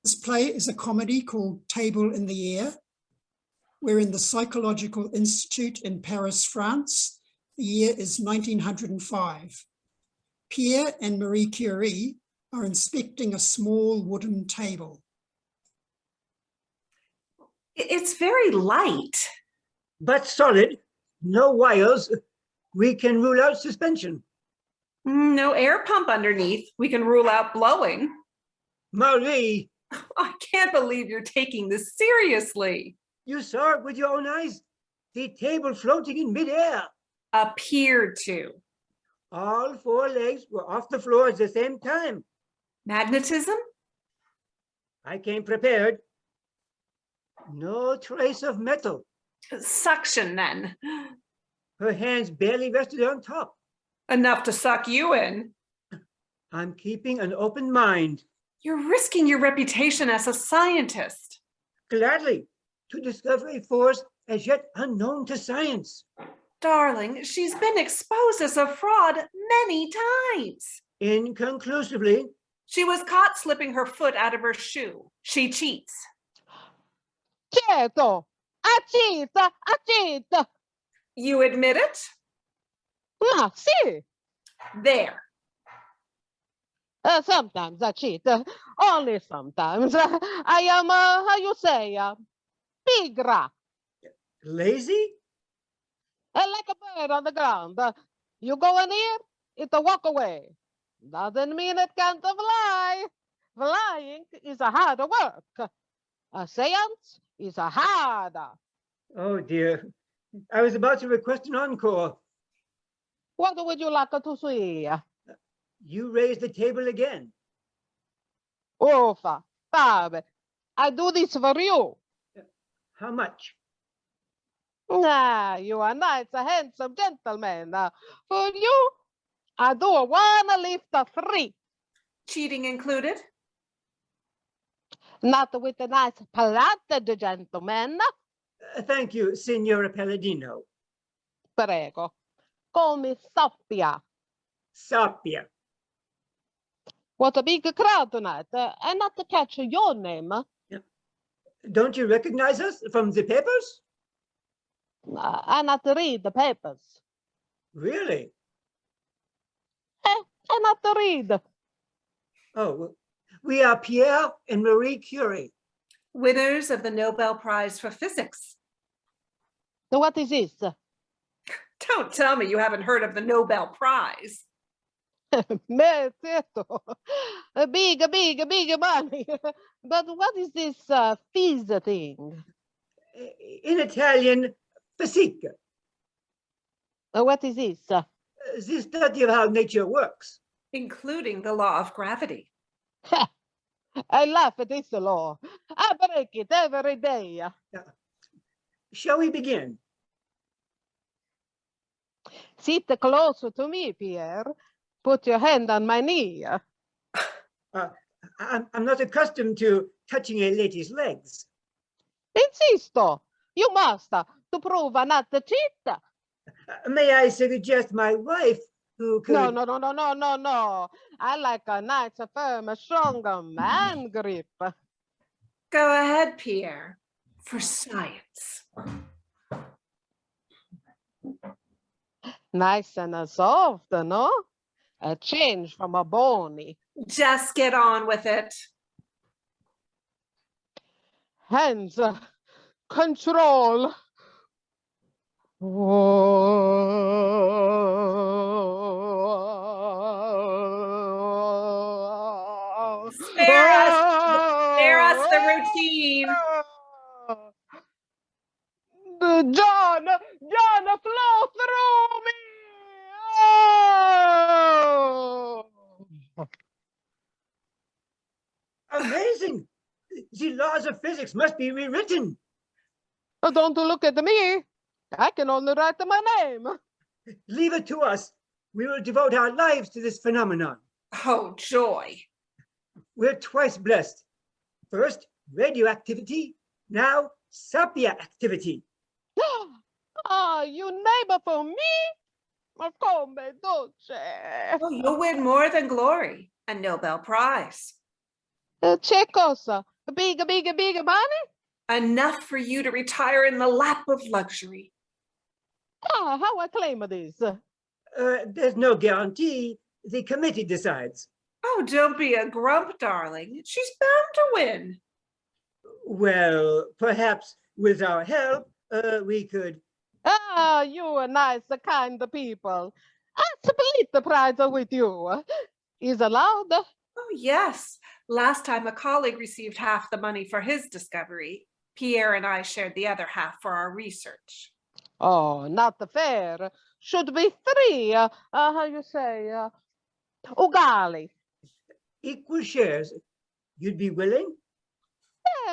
This play is a comedy called Table in the Air. We're in the Psychological Institute in Paris, France. The year is 1905. Pierre and Marie Curie are inspecting a small wooden table. It's very light. But solid, no wires. We can rule out suspension. No air pump underneath. We can rule out blowing. Marie, I can't believe you're taking this seriously. you saw it with your own eyes. The table floating in midair. Appeared to. All four legs were off the floor at the same time. Magnetism? I came prepared. No trace of metal. Suction, then. Her hands barely rested on top. Enough to suck you in. I'm keeping an open mind. You're risking your reputation as a scientist. Gladly, to discover a force as yet unknown to science. Darling, she's been exposed as a fraud many times. Inconclusively. She was caught slipping her foot out of her shoe. She cheats. Certo, cheat. You admit it? Ma sì, There. sometimes I cheat, only sometimes. I am, how you say, pigra, Lazy? like a bird on the ground. You go in here, it'll walk away. Doesn't mean it can't fly. Flying is a hard work. A seance is a harder. Oh dear. I was about to request an encore. What would you like to see? You raised the table again. Uffa, Fab, I do this for you. How much? Ah, you are nice, a handsome gentleman. For you, I do a one lift of 3. Cheating included? Not with a nice planted gentleman. Thank you, Signora Palladino. Prego. Call me Sophia. Sapia. What a big crowd tonight. And not to catch your name. Don't you recognize us from the papers? I not read the papers. Really? I not read. Oh, we are Pierre and Marie Curie. Winners of the Nobel Prize for Physics. What is this? Don't tell me you haven't heard of the Nobel Prize. Certo. Big money. But what is this fees thing? In Italian, physique. What is this? The study of how nature works. Including the law of gravity. I laugh at this law. I break it every day. Shall we begin? Sit close to me, Pierre. Put your hand on my knee. I'm not accustomed to touching a lady's legs. Insisto. You must, to prove not to cheat. May I suggest my wife, who could... No. I like a nice, firm, strong man grip. Go ahead, Pierre, for science. Nice and soft, no? A change from a bony. Just get on with it. Hands, control. Spare us the routine. John, flow through me. Oh! Amazing! The laws of physics must be rewritten. Don't look at me. I can only write my name. Leave it to us. We will devote our lives to this phenomenon. Oh, joy. We're twice blessed. First, radioactivity. Now, sapia activity. You neighbor for me? Come dolce. Oh, you'll win more than glory, a Nobel Prize. Chicos, big money? Enough for you to retire in the lap of luxury. Ah, how I claim this? There's no guarantee. The committee decides. Oh, don't be a grump, darling. She's bound to win. Well, perhaps with our help, we could. Ah, you are nice, kind people. I split the prize with you. Is allowed? Oh, yes. Last time a colleague received half the money for his discovery. Pierre and I shared the other half for our research. Oh, not fair. Should be three. How you say? Ugali. Equal shares. You'd be willing?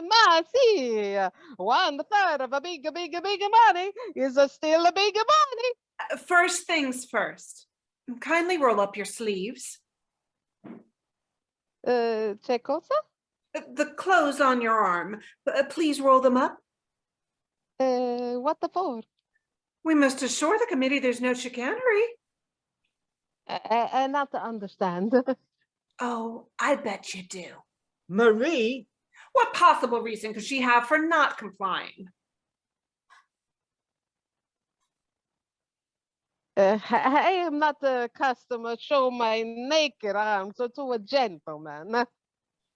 Ma, sì. 1/3 of a big money is still a big money. First things first. Kindly roll up your sleeves. Che cosa? The clothes on your arm. Please roll them up. What the for? We must assure the committee there's no chicanery. Not to understand. Oh, I bet you do. Marie? What possible reason could she have for not complying? I am not accustomed to show my naked arms to a gentleman.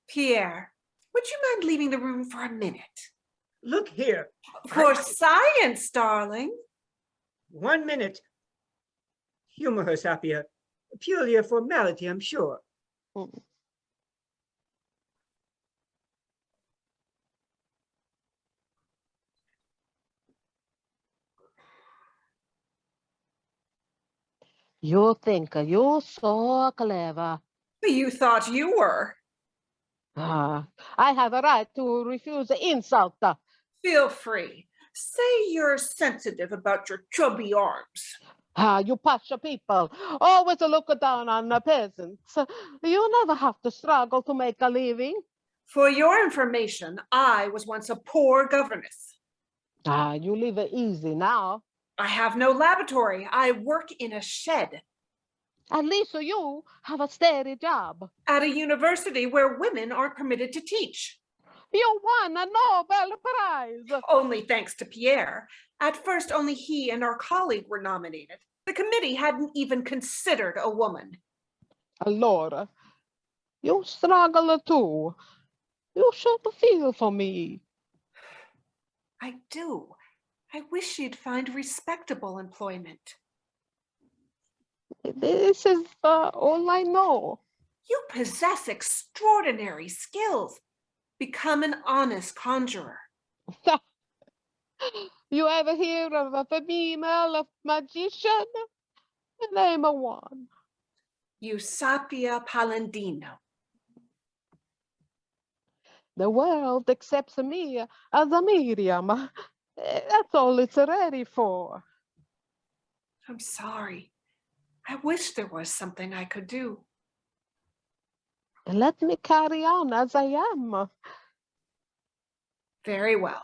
Pierre, would you mind leaving the room for a minute? Look here. For science, darling. 1 minute. Humor her, Sapia. Purely a formality, I'm sure. Mm. You think you're so clever. You thought you were. I have a right to refuse insult. Feel free. Say you're sensitive about your chubby arms. You Pasha people always look down on the peasants. You never have to struggle to make a living. For your information, I was once a poor governess. You live easy now. I have no laboratory. I work in a shed At least you have a steady job. at a university where women aren't permitted to teach. You won a Nobel Prize. Only thanks to Pierre. At first, only he and our colleague were nominated. The committee hadn't even considered a woman. Allora, you struggle too. You should feel for me. I do. I wish you'd find respectable employment. This is all I know. You possess extraordinary skills. Become an honest conjurer. You ever hear of a female magician? Name one. Eusapia Palandino. The world accepts me as a medium. That's all it's ready for. I'm sorry. I wish there was something I could do. Let me carry on as I am. Very well.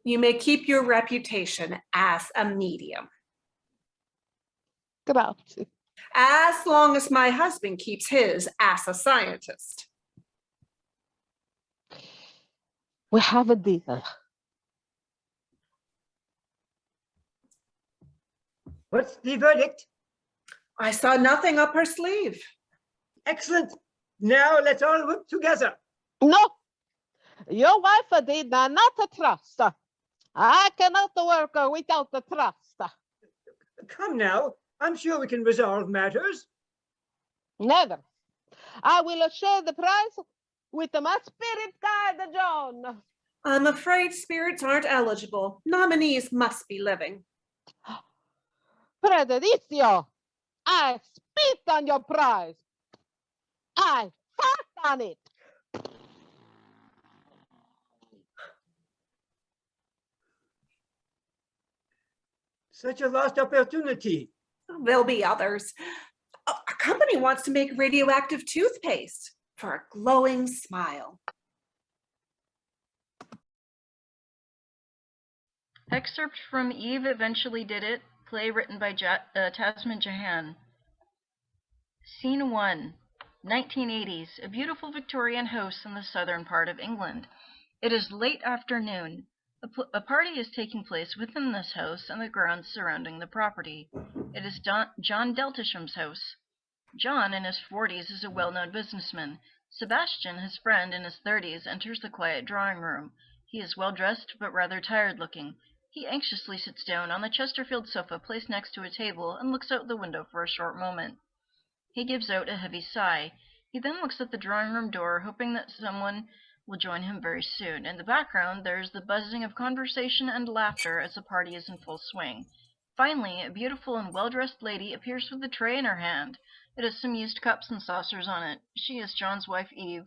You may keep your reputation as a medium. Grazie. As long as my husband keeps his as a scientist. We have a deal. What's the verdict? I saw nothing up her sleeve. Excellent. Now let's all work together. No, your wife did not trust. I cannot work without the trust. Come now. I'm sure we can resolve matters. Never. I will share the prize with my spirit guide, John. I'm afraid spirits aren't eligible. Nominees must be living. Predictio, I spit on your prize. I fart on it. Such a lost opportunity. There'll be others. A company wants to make radioactive toothpaste for a glowing smile. Excerpt from Eve Eventually Did It, play written by Tasman Jahan. Scene 1. 1980s, a beautiful Victorian house in the southern part of England. It is late afternoon. A party is taking place within this house and the grounds surrounding the property. It is John Deltisham's house. John, in his 40s, is a well-known businessman. Sebastian, his friend, in his 30s, enters the quiet drawing room. He is well-dressed, but rather tired-looking. He anxiously sits down on the Chesterfield sofa placed next to a table and looks out the window for a short moment. He gives out a heavy sigh. He then looks at the drawing room door, hoping that someone will join him very soon. In the background, there is the buzzing of conversation and laughter as the party is in full swing. Finally, a beautiful and well-dressed lady appears with a tray in her hand. It has some used cups and saucers on it. She is John's wife, Eve.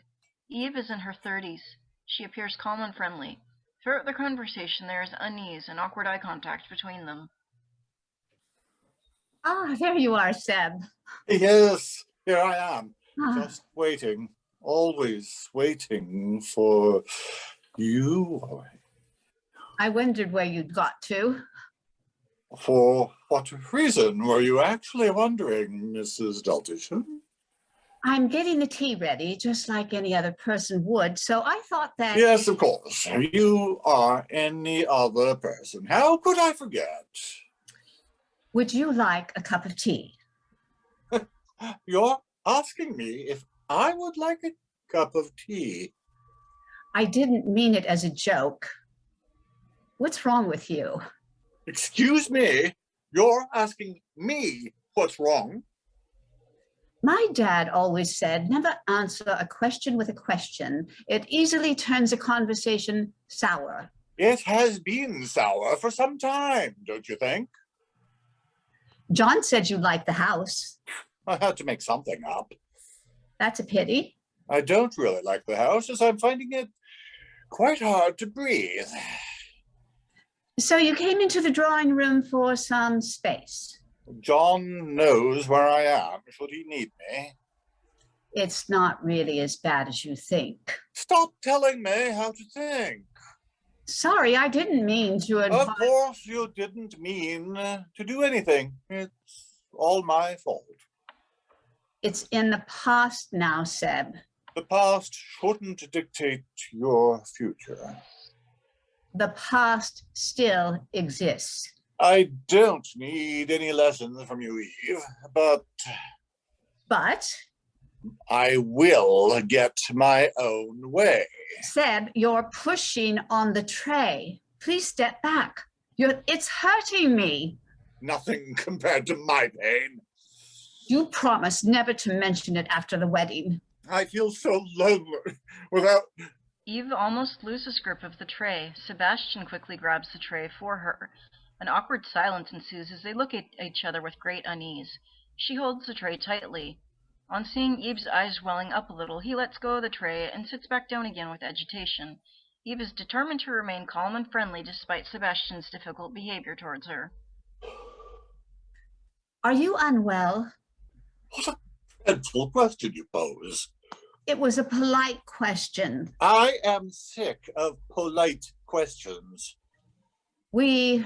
Eve is in her 30s. She appears calm and friendly. Throughout the conversation, there is unease and awkward eye contact between them. Ah, there you are, Seb. Yes, here I am, Ah, just waiting, always waiting for you. I wondered where you'd got to. For what reason were you actually wondering, Mrs. Deltisham? I'm getting the tea ready, just like any other person would, so I thought that... Yes, of course. You are any other person. How could I forget? Would you like a cup of tea? You're asking me if I would like a cup of tea. I didn't mean it as a joke. What's wrong with you? Excuse me, you're asking me what's wrong? My dad always said, never answer a question with a question. It easily turns a conversation sour. It has been sour for some time, don't you think? John said you liked the house. I had to make something up. That's a pity. I don't really like the house, as I'm finding it quite hard to breathe. So you came into the drawing room for some space. John knows where I am, should he need me. It's not really as bad as you think. Stop telling me how to think. Sorry, I didn't mean to Of course you didn't mean to do anything. It's all my fault. It's in the past now, Seb. The past shouldn't dictate your future. The past still exists. I don't need any lessons from you, Eve, but But, I will get my own way. Seb, you're pushing on the tray. Please step back. It's hurting me. Nothing compared to my pain. You promised never to mention it after the wedding. I feel so lonely without... Eve almost loses grip of the tray. Sebastian quickly grabs the tray for her. An awkward silence ensues as they look at each other with great unease. She holds the tray tightly. On seeing Eve's eyes welling up a little, he lets go of the tray and sits back down again with agitation. Eve is determined to remain calm and friendly despite Sebastian's difficult behavior towards her. Are you unwell? What a dreadful question you pose. It was a polite question. I am sick of polite questions. We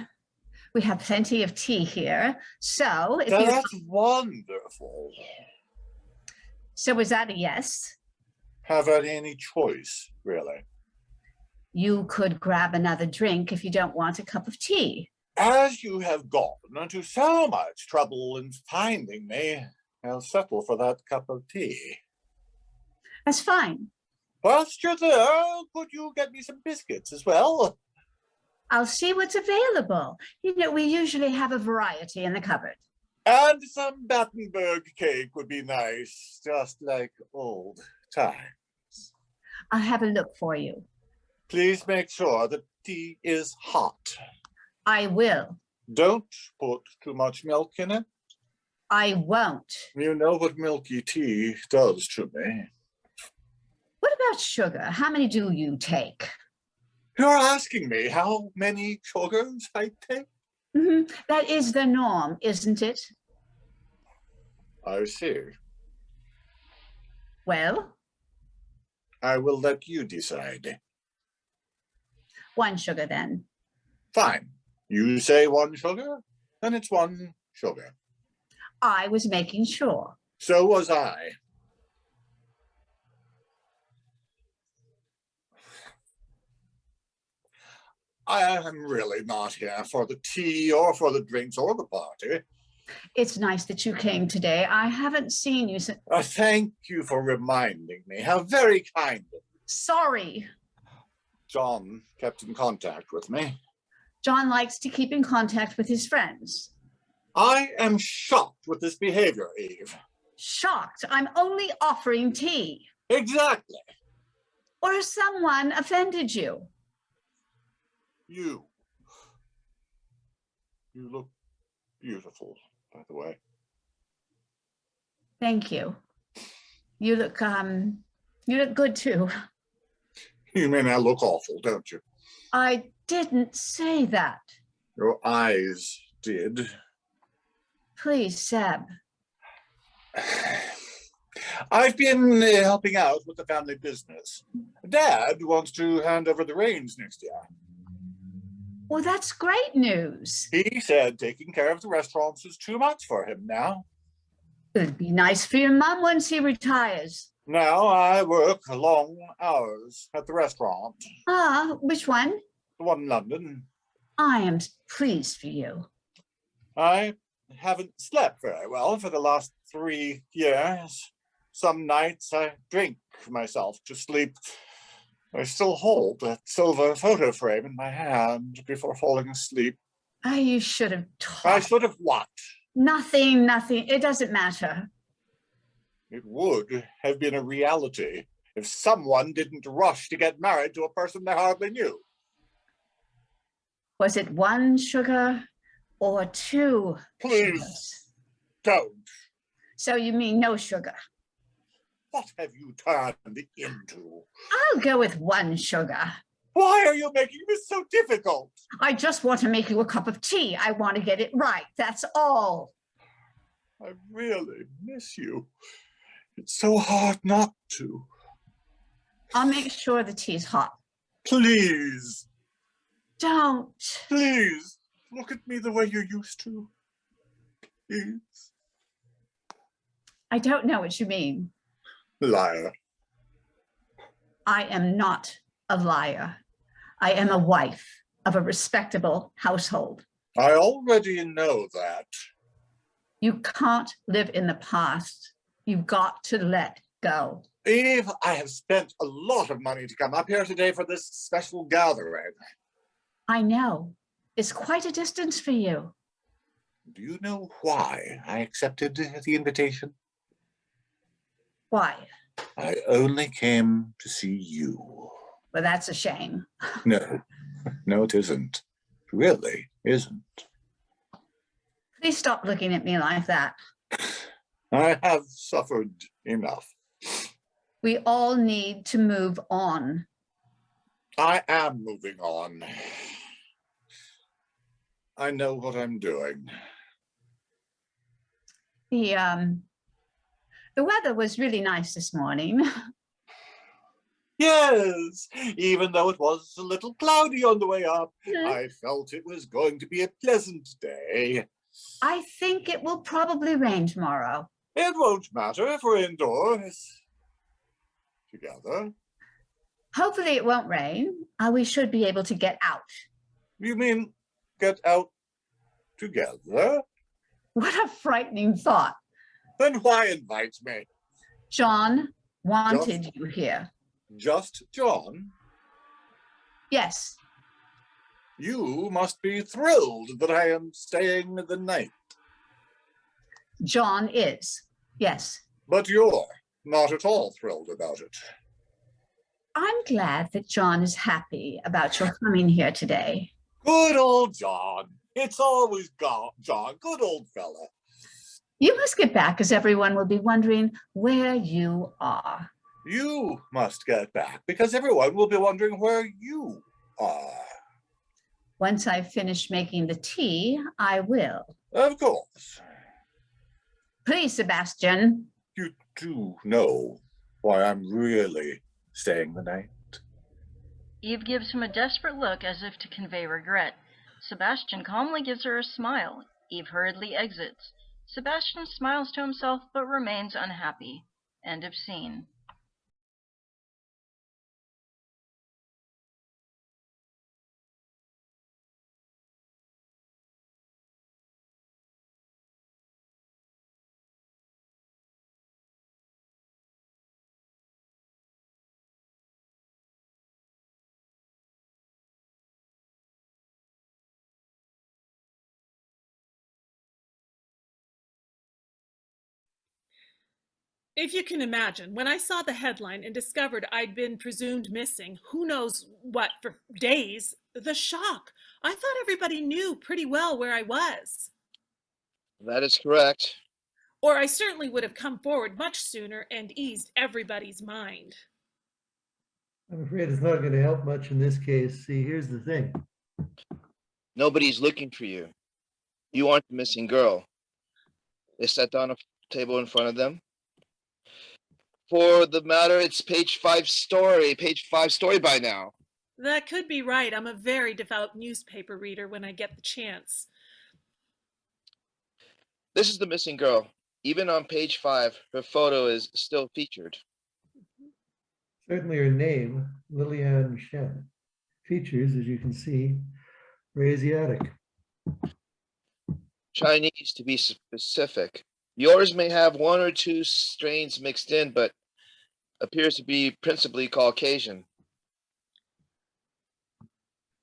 have plenty of tea here. So if you, That's wonderful. so is that a yes? Haven't any choice, really. You could grab another drink if you don't want a cup of tea. As you have gone to so much trouble in finding me, I'll settle for that cup of tea. That's fine. Whilst you're there, could you get me some biscuits as well? I'll see what's available. You know, we usually have a variety in the cupboard. And some Battenberg cake would be nice, just like old times. I'll have a look for you. Please make sure the tea is hot. I will. Don't put too much milk in it. I won't. You know what milky tea does to me. What about sugar? How many do you take? You're asking me how many sugars I take? That is the norm, isn't it? I see. Well, I will let you decide. 1 sugar then. Fine. You say 1 sugar, then it's 1 sugar. I was making sure. So was I. I am really not here for the tea or for the drinks or the party. It's nice that you came today. I haven't seen you since. Thank you for reminding me. How very kind of you. Sorry. John kept in contact with me. John likes to keep in contact with his friends. I am shocked with this behavior, Eve. Shocked. I'm only offering tea. Exactly. Or has someone offended you? You. You look beautiful, by the way. Thank you. You look good too. You mean I look awful, don't you? I didn't say that. Your eyes did. Please, Seb. I've been helping out with the family business. Dad wants to hand over the reins next year. Well, that's great news. He said taking care of the restaurants is too much for him now. It'd be nice for your mum once he retires. Now I work long hours at the restaurant, Ah, which one? the one in London. I am pleased for you. I haven't slept very well for the last 3 years. Some nights I drink myself to sleep. I still hold that silver photo frame in my hand before falling asleep. Ah, you should have I talked. should have what? Nothing. It doesn't matter. It would have been a reality if someone didn't rush to get married to a person they hardly knew. Was it 1 sugar or 2 Please. sugars? Don't. So you mean no sugar? What have you turned into? I'll go with 1 sugar. Why are you making this so difficult? I just want to make you a cup of tea. I want to get it right. That's all. I really miss you. It's so hard not to. I'll make sure the tea's hot. Please, Don't. please, look at me the way you used to. Please. I don't know what you mean. Liar. I am not a liar. I am a wife of a respectable household. I already know that. You can't live in the past. You've got to let go. Eve, I have spent a lot of money to come up here today for this special gathering. I know. It's quite a distance for you. Do you know why I accepted the invitation? Why? I only came to see you. Well, that's a shame. No, no, it isn't. It really isn't. Please stop looking at me like that. I have suffered enough. We all need to move on. I am moving on. I know what I'm doing. The weather was really nice this morning. Yes, even though it was a little cloudy on the way up, Mhm. I felt it was going to be a pleasant day. I think it will probably rain tomorrow. It won't matter if we're indoors together. Hopefully it won't rain. We should be able to get out. You mean get out together? What a frightening thought. Then why invite me? John wanted you here. Just John? Yes, You must be thrilled that I am staying the night. John is. Yes. But you're not at all thrilled about it. I'm glad that John is happy about your coming here today. Good old John. It's always John. Good old fella. You must get back, as everyone will be wondering where you are. You must get back because everyone will be wondering where you are. Once I've finished making the tea, I will. Of course. Please, Sebastian. You do know why I'm really staying the night. Eve gives him a desperate look as if to convey regret. Sebastian calmly gives her a smile. Eve hurriedly exits. Sebastian smiles to himself but remains unhappy. End of scene. If you can imagine, when I saw the headline and discovered I'd been presumed missing, who knows what, for days, the shock. I thought everybody knew pretty well where I was. That is correct. Or I certainly would have come forward much sooner and eased everybody's mind. I'm afraid it's not going to help much in this case. See, here's the thing. Nobody's looking for you. You aren't the missing girl. They sat down a table in front of them. For the matter, it's page 5 story by now. That could be right. I'm a very devout newspaper reader when I get the chance. This is the missing girl. Even on page 5, her photo is still featured. Certainly her name, Liliane Shen. Features, as you can see, are Asiatic. Chinese, to be specific. Yours may have 1 or 2 strains mixed in, but appears to be principally Caucasian.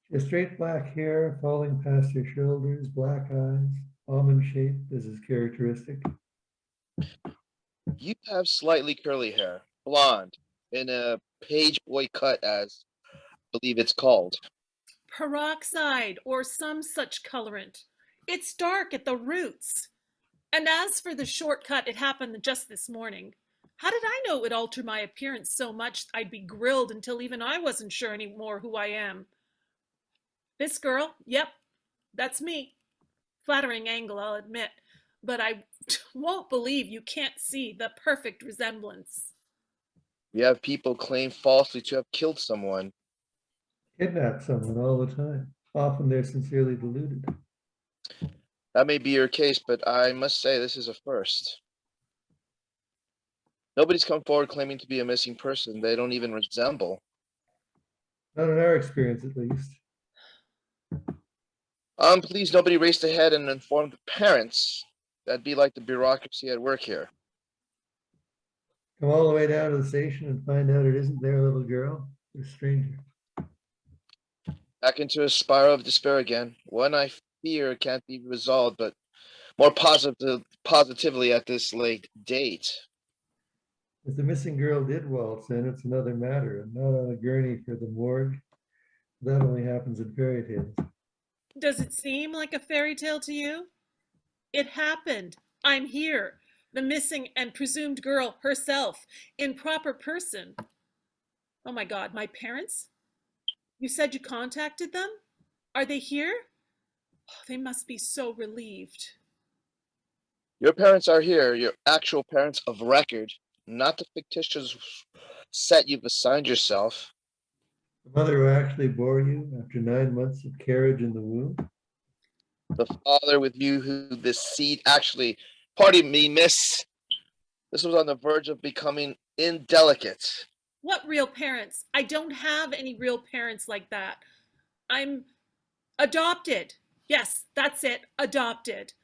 She has straight black hair falling past her shoulders, black eyes, almond shaped, as is characteristic. You have slightly curly hair, blonde, in a page boy cut, as I believe it's called. Peroxide or some such colorant. It's dark at the roots. And as for the shortcut, it happened just this morning. How did I know it would alter my appearance so much I'd be grilled until even I wasn't sure anymore who I am? This girl, yep, that's me. Flattering angle, I'll admit, but I won't believe you can't see the perfect resemblance. We have people claim falsely to have killed someone. Kidnap someone all the time. Often they're sincerely deluded. That may be your case, but I must say this is a first. Nobody's come forward claiming to be a missing person they don't even resemble. Not in our experience, at least. Please, nobody raced ahead and informed the parents. That'd be like the bureaucracy at work here. Come all the way down to the station and find out it isn't their little girl, a stranger. Back into a spiral of despair again. One I fear can't be resolved, but more positively at this late date. If the missing girl did waltz in, it's another matter, and not on a gurney for the morgue. That only happens in fairy tales. Does it seem like a fairy tale to you? It happened. I'm here. The missing and presumed girl herself, in proper person. Oh my God, my parents? You said you contacted them? Are they here? Oh, they must be so relieved. Your parents are here, your actual parents of record, not the fictitious set you've assigned yourself. The mother who actually bore you after 9 months of carriage in the womb. The father with you who this seed actually, pardon me, miss, this was on the verge of becoming indelicate. What real parents? I don't have any real parents like that. I'm adopted. Yes, that's it, adopted.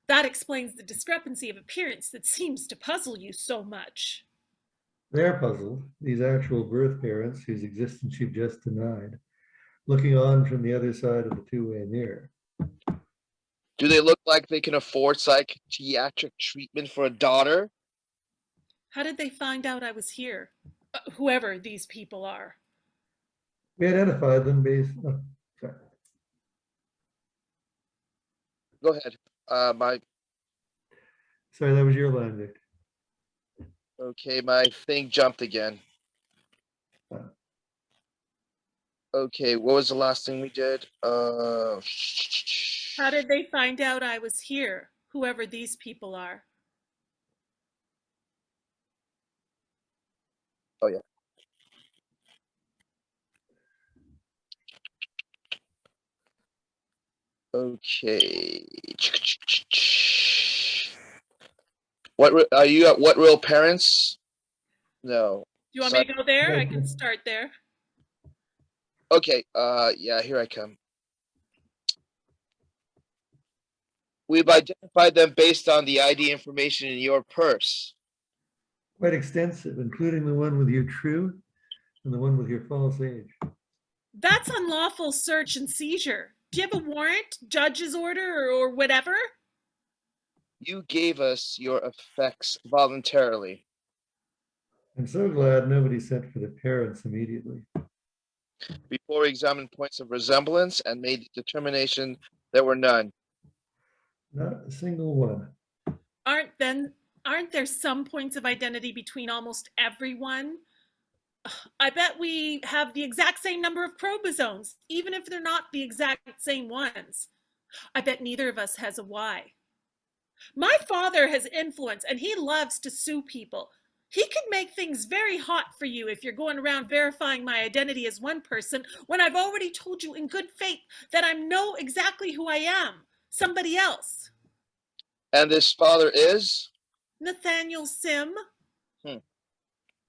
That explains the discrepancy of appearance that seems to puzzle you so much. They're puzzled, these actual birth parents whose existence you've just denied, looking on from the other side of the two-way mirror. Do they look like they can afford psychiatric treatment for a daughter? How did they find out I was here? Whoever these people are. We identified them based on, sorry. Go ahead. Sorry, that was your line, Vic. Okay, my thing jumped again. Okay, what was the last thing we did? How did they find out I was here? Whoever these people are. Oh, yeah. Okay. What are you at? What real parents? No. Do you want me to go there? I can start there. Okay. Yeah, here I come. We've identified them based on the ID information in your purse. Quite extensive, including the one with your true and the one with your false age. That's unlawful search and seizure. Do you have a warrant, judge's order, or whatever? You gave us your effects voluntarily. I'm so glad nobody sent for the parents immediately. Before we examined points of resemblance and made the determination there were none. Not a single one. Aren't there some points of identity between almost everyone? I bet we have the exact same number of chromosomes, even if they're not the exact same ones. I bet neither of us has a Y. My father has influence and he loves to sue people. He could make things very hot for you if you're going around verifying my identity as one person when I've already told you in good faith that I know exactly who I am, somebody else. And this father is? Nathaniel Sim.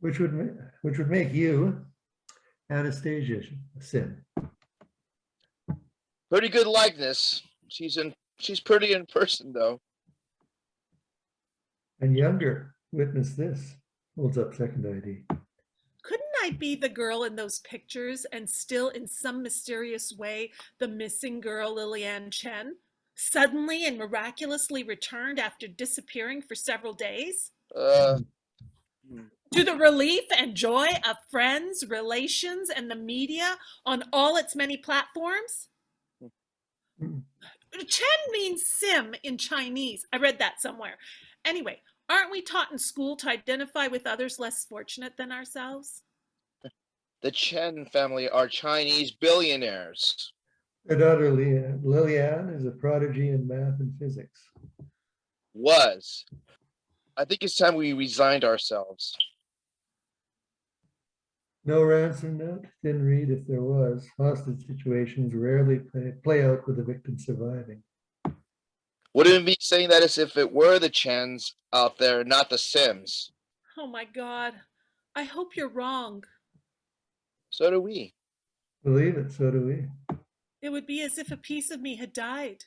Which would make you Anastasia Sim. Pretty good likeness. She's pretty in person though. And younger. Witness this. Holds up second ID. Couldn't I be the girl in those pictures and still in some mysterious way the missing girl Lilian Chen? Suddenly and miraculously returned after disappearing for several days? To the relief and joy of friends, relations, and the media on all its many platforms? Chen means Sim in Chinese. I read that somewhere. Anyway, aren't we taught in school to identify with others less fortunate than ourselves? The Chen family are Chinese billionaires. Their daughter Lilian is a prodigy in math and physics. Was. I think it's time we resigned ourselves. No ransom note? Didn't read if there was. Hostage situations rarely play out with the victim surviving. Wouldn't it be saying that as if it were the Chens out there, not the Sims? Oh my God. I hope you're wrong. So do we. Believe it, so do we. It would be as if a piece of me had died.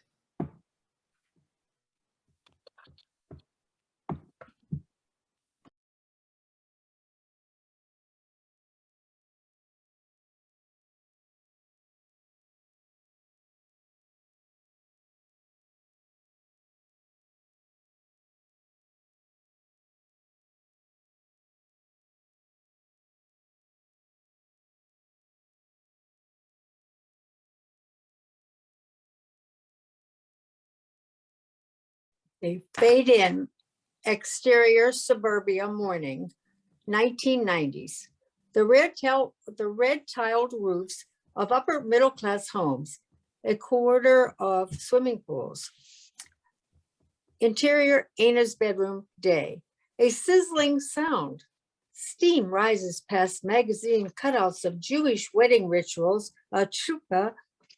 They fade in. Exterior suburbia morning, 1990s. The red tiled roofs of upper middle class homes, a quarter of swimming pools. Interior Ana's bedroom, day. A sizzling sound. Steam rises past magazine cutouts of Jewish wedding rituals, a chuppah,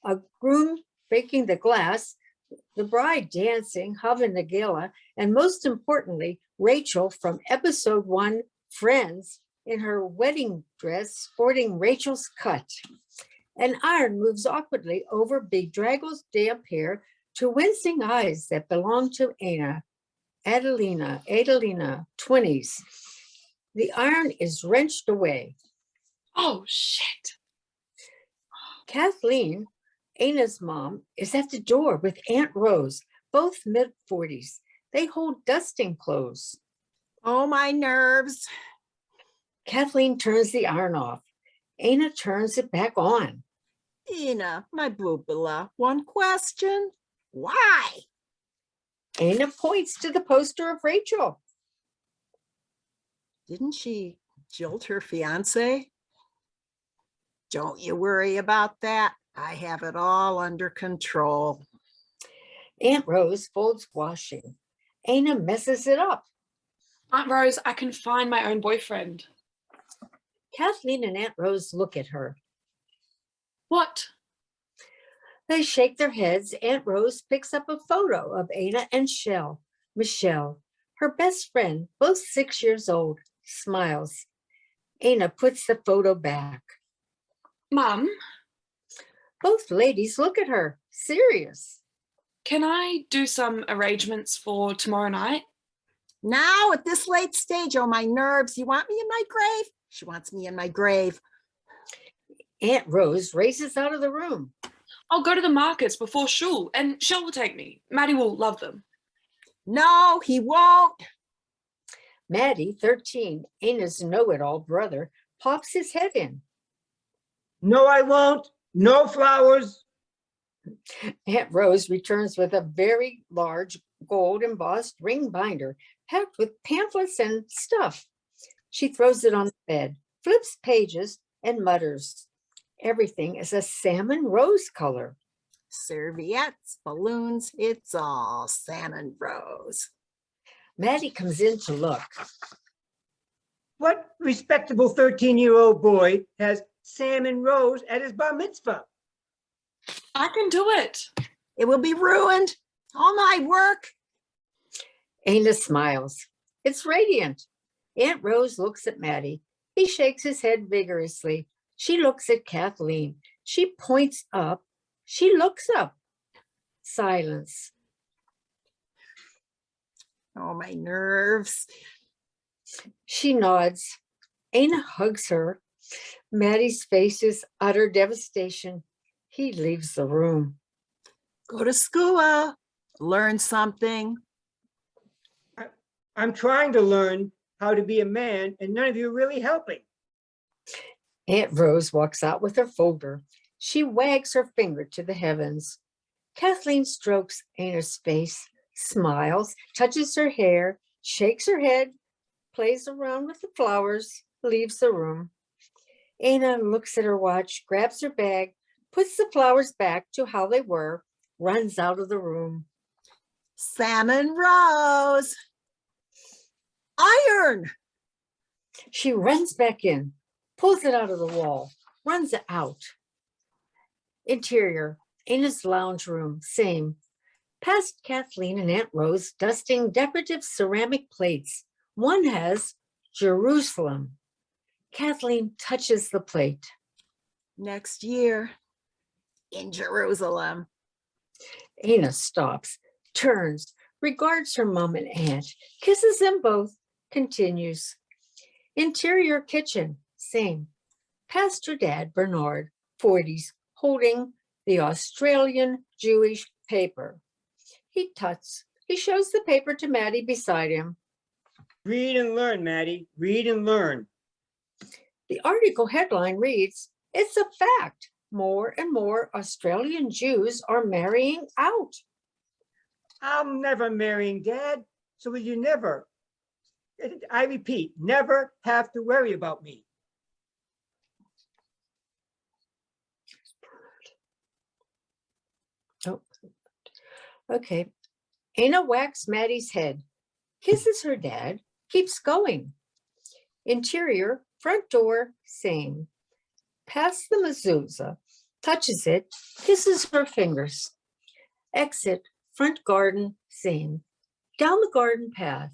a groom breaking the glass, the bride dancing, Hava Nagila, and most importantly, Rachel from episode 1, Friends, in her wedding dress, sporting Rachel's cut. An iron moves awkwardly over Big Drago's damp hair to wincing eyes that belong to Ana, Adelina, 20s. The iron is wrenched away. Oh, shit. Kathleen, Ana's mom, is at the door with Aunt Rose, both mid-40s. They hold dusting clothes. Oh, my nerves. Kathleen turns the iron off. Ana turns it back on. Ina, my boobala, one question. Why? Ana points to the poster of Rachel. Didn't she jilt her fiance? Don't you worry about that. I have it all under control. Aunt Rose folds washing. Ana messes it up. Aunt Rose, I can find my own boyfriend. Kathleen and Aunt Rose look at her. What? They shake their heads. Aunt Rose picks up a photo of Ana and Michelle, her best friend, both 6 years old, smiles. Ana puts the photo back. Mum? Both ladies look at her, serious. Can I do some arrangements for tomorrow night? Now at this late stage, oh, my nerves. You want me in my grave? She wants me in my grave. Aunt Rose races out of the room. I'll go to the markets before Shul, and Shel will take me. Maddie will love them. No, he won't. Maddie, 13, Ana's know-it-all brother, pops his head in. No, I won't. No flowers. Aunt Rose returns with a very large gold embossed ring binder packed with pamphlets and stuff. She throws it on the bed, flips pages, and mutters. Everything is a salmon rose color. Serviettes, balloons, it's all salmon rose. Maddie comes in to look. What respectable 13-year-old boy has salmon rose at his bar mitzvah? I can do it. It will be ruined. All my work. Ana smiles. It's radiant. Aunt Rose looks at Maddie. He shakes his head vigorously. She looks at Kathleen. She points up. She looks up. Silence. Oh, my nerves. She nods. Ana hugs her. Maddie's face is utter devastation. He leaves the room. Go to school. Learn something. I'm trying to learn how to be a man, and none of you are really helping. Aunt Rose walks out with her folder. She wags her finger to the heavens. Kathleen strokes Ana's face, smiles, touches her hair, shakes her head, plays around with the flowers, leaves the room. Ana looks at her watch, grabs her bag, puts the flowers back to how they were, runs out of the room. Salmon rose. Iron. She runs back in, pulls it out of the wall, runs it out. Interior, Ana's lounge room, same. Past Kathleen and Aunt Rose dusting decorative ceramic plates. One has Jerusalem. Kathleen touches the plate. Next year in Jerusalem. Ana stops, turns, regards her mom and aunt, kisses them both, continues. Interior kitchen, same. Past her dad, Bernard, 40s, holding the Australian Jewish paper. He shows the paper to Maddie beside him. Read and learn, Maddie. Read and learn. The article headline reads, "It's a fact. More and more Australian Jews are marrying out." I'm never marrying, Dad. So will you never, I repeat, never have to worry about me. Oh, okay. Ana whacks Maddie's head, kisses her dad, keeps going. Interior, front door, same. Past the mezuzah, touches it, kisses her fingers. Exit, front garden, same. Down the garden path.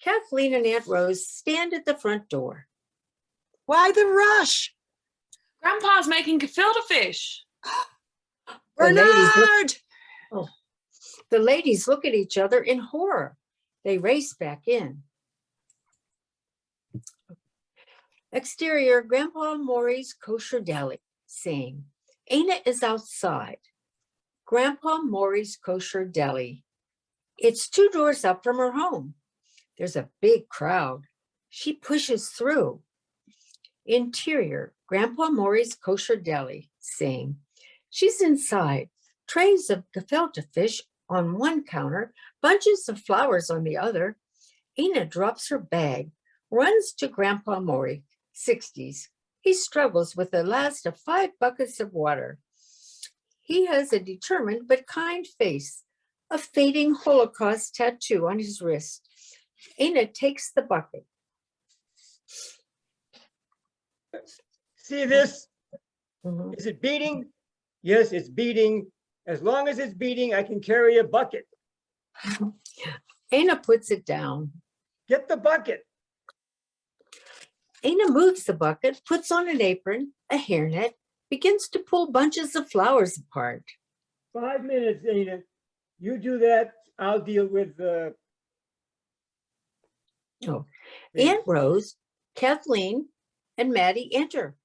Kathleen and Aunt Rose stand at the front door. Why the rush? Grandpa's making gefilte fish. Bernard! The ladies look at each other in horror. They race back in. Exterior, Grandpa Maury's kosher deli, same. Ana is outside. Grandpa Maury's kosher deli. It's 2 doors up from her home. There's a big crowd. She pushes through. Interior, Grandpa Maury's kosher deli, same. She's inside. Trays of gefilte fish on one counter, bunches of flowers on the other. Ana drops her bag, runs to Grandpa Maury, 60s. He struggles with the last of 5 buckets of water. He has a determined but kind face, a fading Holocaust tattoo on his wrist. Ana takes the bucket. See this? Mhm. Is it beating? Yes, it's beating. As long as it's beating, I can carry a bucket. Ana puts it down. Get the bucket. Ana moves the bucket, puts on an apron, a hairnet, begins to pull bunches of flowers apart. 5 minutes, Ana. You do that. I'll deal with the. Aunt Rose, Kathleen, and Maddie enter.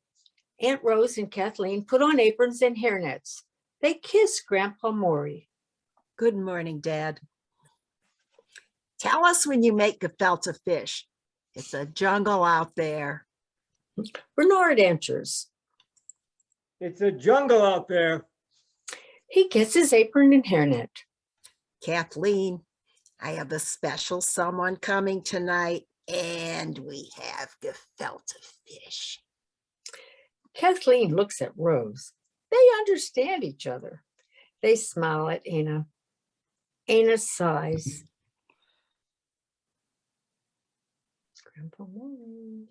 Aunt Rose and Kathleen put on aprons and hairnets. They kiss Grandpa Maury. Good morning, Dad. Tell us when you make gefilte fish. It's a jungle out there. Bernard enters. It's a jungle out there. He gets his apron and hairnet. Kathleen, I have a special someone coming tonight, and we have gefilte fish. Kathleen looks at Rose. They understand each other. They smile at Ana. Ana sighs. Grandpa Maury.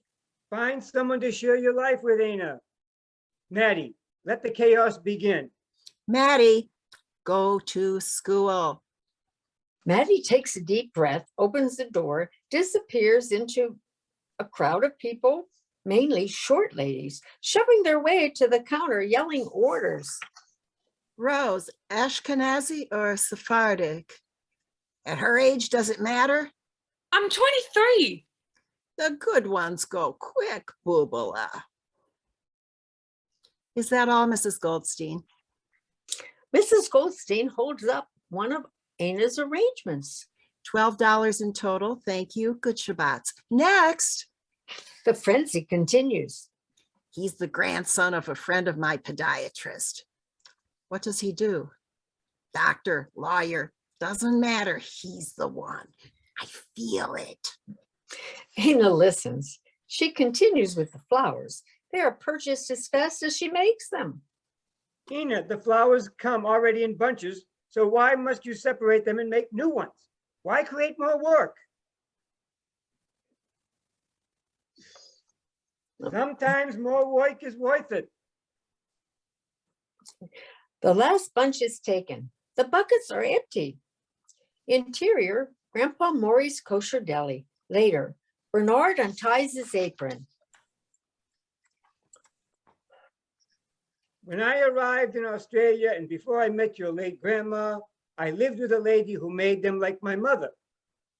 Find someone to share your life with, Ana. Maddie, let the chaos begin. Maddie, go to school. Maddie takes a deep breath, opens the door, disappears into a crowd of people, mainly short ladies, shoving their way to the counter, yelling orders. Rose, Ashkenazi or Sephardic? At her age, does it matter? I'm 23. The good ones go quick, boobala. Is that all, Mrs. Goldstein? Mrs. Goldstein holds up one of Ana's arrangements. $12 in total. Thank you. Good Shabbats. Next. The frenzy continues. He's the grandson of a friend of my podiatrist. What does he do? Doctor, lawyer, doesn't matter. He's the one. I feel it. Ana listens. She continues with the flowers. They are purchased as fast as she makes them. Ana, the flowers come already in bunches, so why must you separate them and make new ones? Why create more work? Sometimes more work is worth it. The last bunch is taken. The buckets are empty. Interior, Grandpa Maury's kosher deli. Later, Bernard unties his apron. When I arrived in Australia and before I met your late grandma, I lived with a lady who made them like my mother.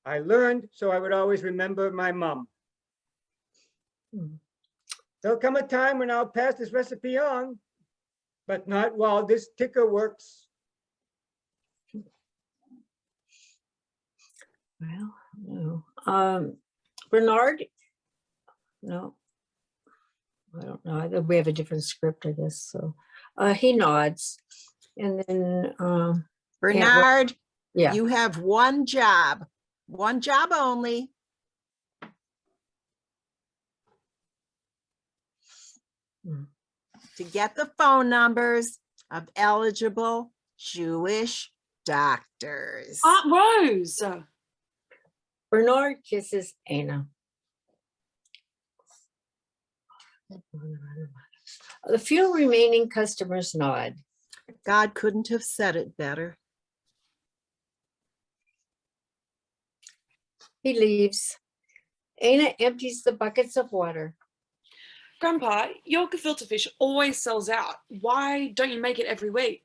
I learned so I would always remember my mom. There'll come a time when I'll pass this recipe on, but not while this ticker works. Well, no. Bernard? No. I don't know. We have a different script, I guess. So he nods. And then Bernard, yeah. you have one job only. To get the phone numbers of eligible Jewish doctors. Aunt Rose. Bernard kisses Ana. The few remaining customers nod. God couldn't have said it better. He leaves. Ana empties the buckets of water. Grandpa, your gefilte fish always sells out. Why don't you make it every week?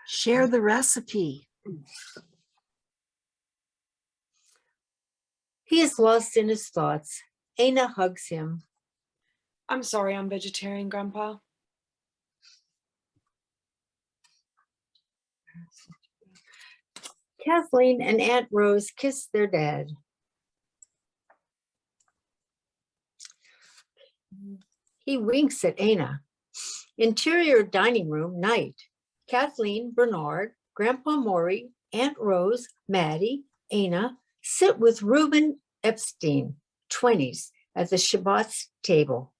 Share the recipe. He is lost in his thoughts. Ana hugs him. I'm sorry I'm vegetarian, Grandpa. Kathleen and Aunt Rose kiss their dad. He winks at Ana. Interior dining room, night. Kathleen, Bernard, Grandpa Maury, Aunt Rose, Maddie, Ana sit with Reuben Epstein, 20s, at the Shabbat's table.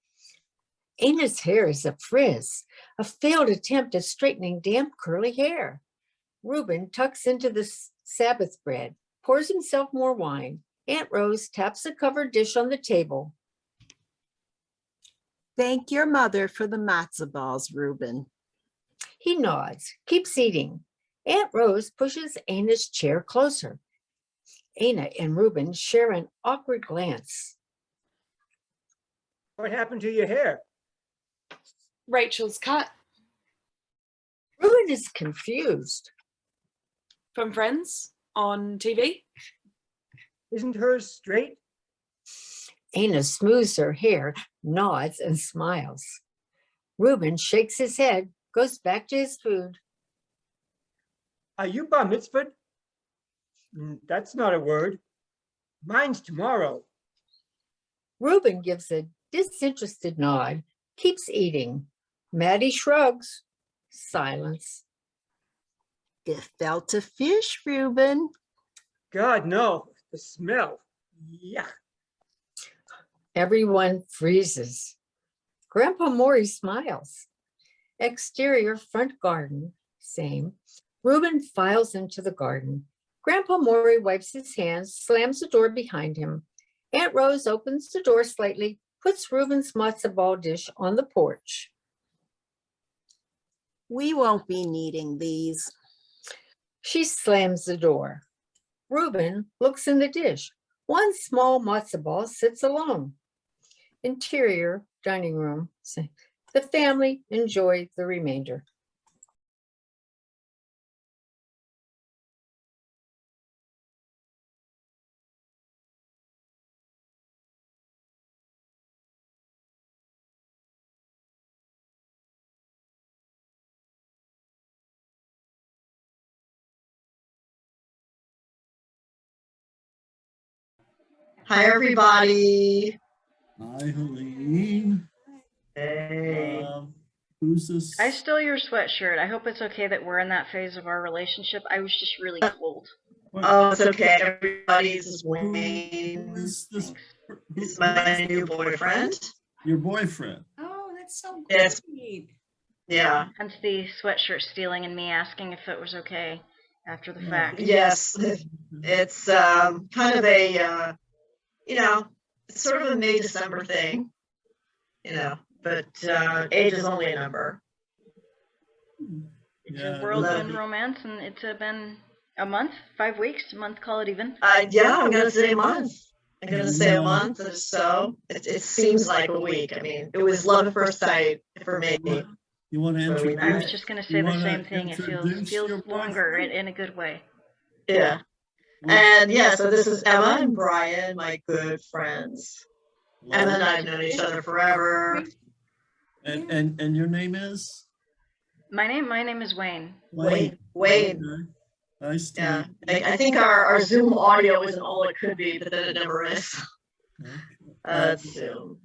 Ana's hair is a frizz, a failed attempt at straightening damp curly hair. Reuben tucks into the Sabbath bread, pours himself more wine. Aunt Rose taps a covered dish on the table. Thank your mother for the matzah balls, Reuben. He nods, keeps eating. Aunt Rose pushes Ana's chair closer. Ana and Reuben share an awkward glance. What happened to your hair? Rachel's cut. Reuben is confused. From Friends on TV. Isn't hers straight? Ana smooths her hair, nods, and smiles. Reuben shakes his head, goes back to his food. Are you bar mitzvahed? That's not a word. Mine's tomorrow. Reuben gives a disinterested nod, keeps eating. Maddie shrugs. Silence. Gefilte fish, Reuben. God, no. The smell. Yuck. Everyone freezes. Grandpa Maury smiles. Exterior front garden, same. Reuben files into the garden. Grandpa Maury wipes his hands, slams the door behind him. Aunt Rose opens the door slightly, puts Reuben's matzo ball dish on the porch. We won't be needing these. She slams the door. Reuben looks in the dish. One small matzo ball sits alone. Interior dining room. The family enjoy the remainder. Hi, everybody. Hi, Helene. Hey. Who's this? I stole your sweatshirt. I hope it's okay that we're in that phase of our relationship. I was just really cold. Oh, it's okay. Everybody, this is Wayne. This This is my new boyfriend. Your boyfriend? Oh, that's so Yes. great. Yeah. Hence the sweatshirt stealing and me asking if it was okay after the fact. Yes. It's kind of a, it's sort of a May, December thing, but age is only a number. It's a whirlwind romance, and it's been a month, 5 weeks, a month, call it even. Yeah, I'm going to say a month. I'm going to say a month or so. It seems like a week. I mean, it was love at first sight for me. You want to introduce? I was just going to say you the wanna same thing. It introduce your feels longer boyfriend? in a good way. Yeah. And yeah, so this is Emma and Brian, my good friends. Emma and I have known each other forever. And your name is? My name is Wayne. Wayne. Okay. Nice to Yeah. meet you. I think our Zoom audio isn't all it could be, but then it never is. Zoom.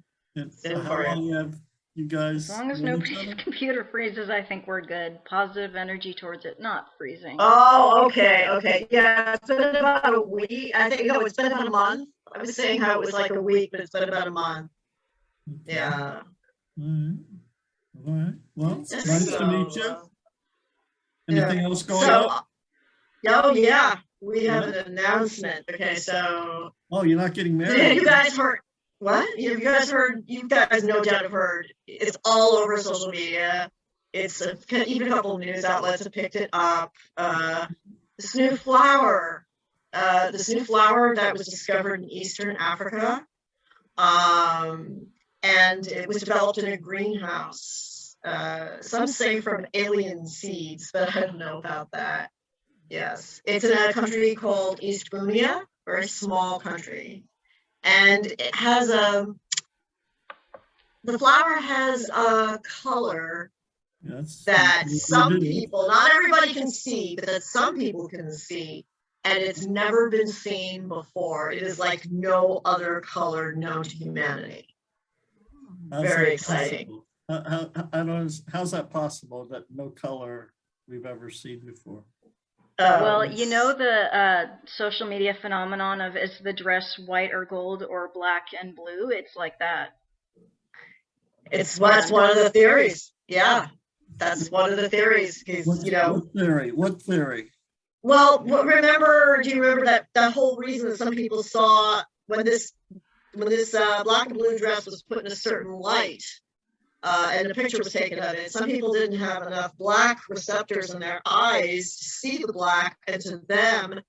So how long have you guys As long as known each nobody's other? computer freezes, I think we're good. Positive energy towards it not freezing. Oh, okay. Yeah, it's been about a week. I think, no, it's been about a month. I was saying how it was like a week, but it's been about a month. Yeah. All right. Well, it's Yes, nice to meet you. so, Anything else going So, on? oh yeah, we have an announcement. Okay, so Oh, you're not getting yeah, married? you guys heard what? You guys heard? You guys no doubt have heard. It's all over social media. It's even a couple of news outlets have picked it up. This new flower that was discovered in Eastern Africa, and it was developed in a greenhouse. Some say from alien seeds, but I don't know about that. Yes, it's in a country called East Bunia, very small country, and it has the flower has a color Yes. that You some do. people, not everybody can see, but that some people can see, and it's never been seen before. It is like no other color known to humanity. How's Very that exciting. possible? I don't, how's that possible that no color we've ever seen before? Well, you know the social media phenomenon of is the dress white or gold or black and blue? It's like that. That's one of the theories. Yeah, that's one of the theories. 'Cause, What theory? What theory? Well, do you remember that whole reason that some people saw when this black and blue dress was put in a certain light, and a picture was taken of it, some people didn't have enough black receptors in their eyes to see the black, and to them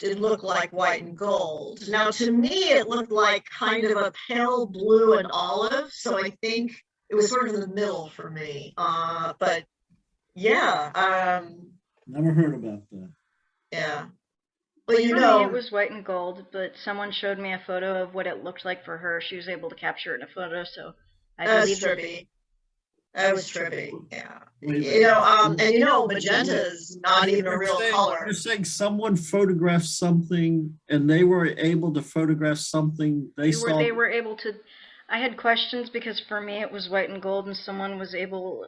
it looked like white and gold. Now, to me, it looked like kind of a pale blue and olive, so I think it was sort of in the middle for me. But yeah, Never heard about that. yeah. Well, Well, for me, it was white and gold, but someone showed me a photo of what it looked like for her. She was able to capture it in a photo, so I That's believe trippy. That was trippy, yeah. Wait a You know, minute. and you know, magenta is not even a real color. You're saying someone photographed something and they were able to photograph something they saw. They were able to. I had questions because for me it was white and gold, and someone was able.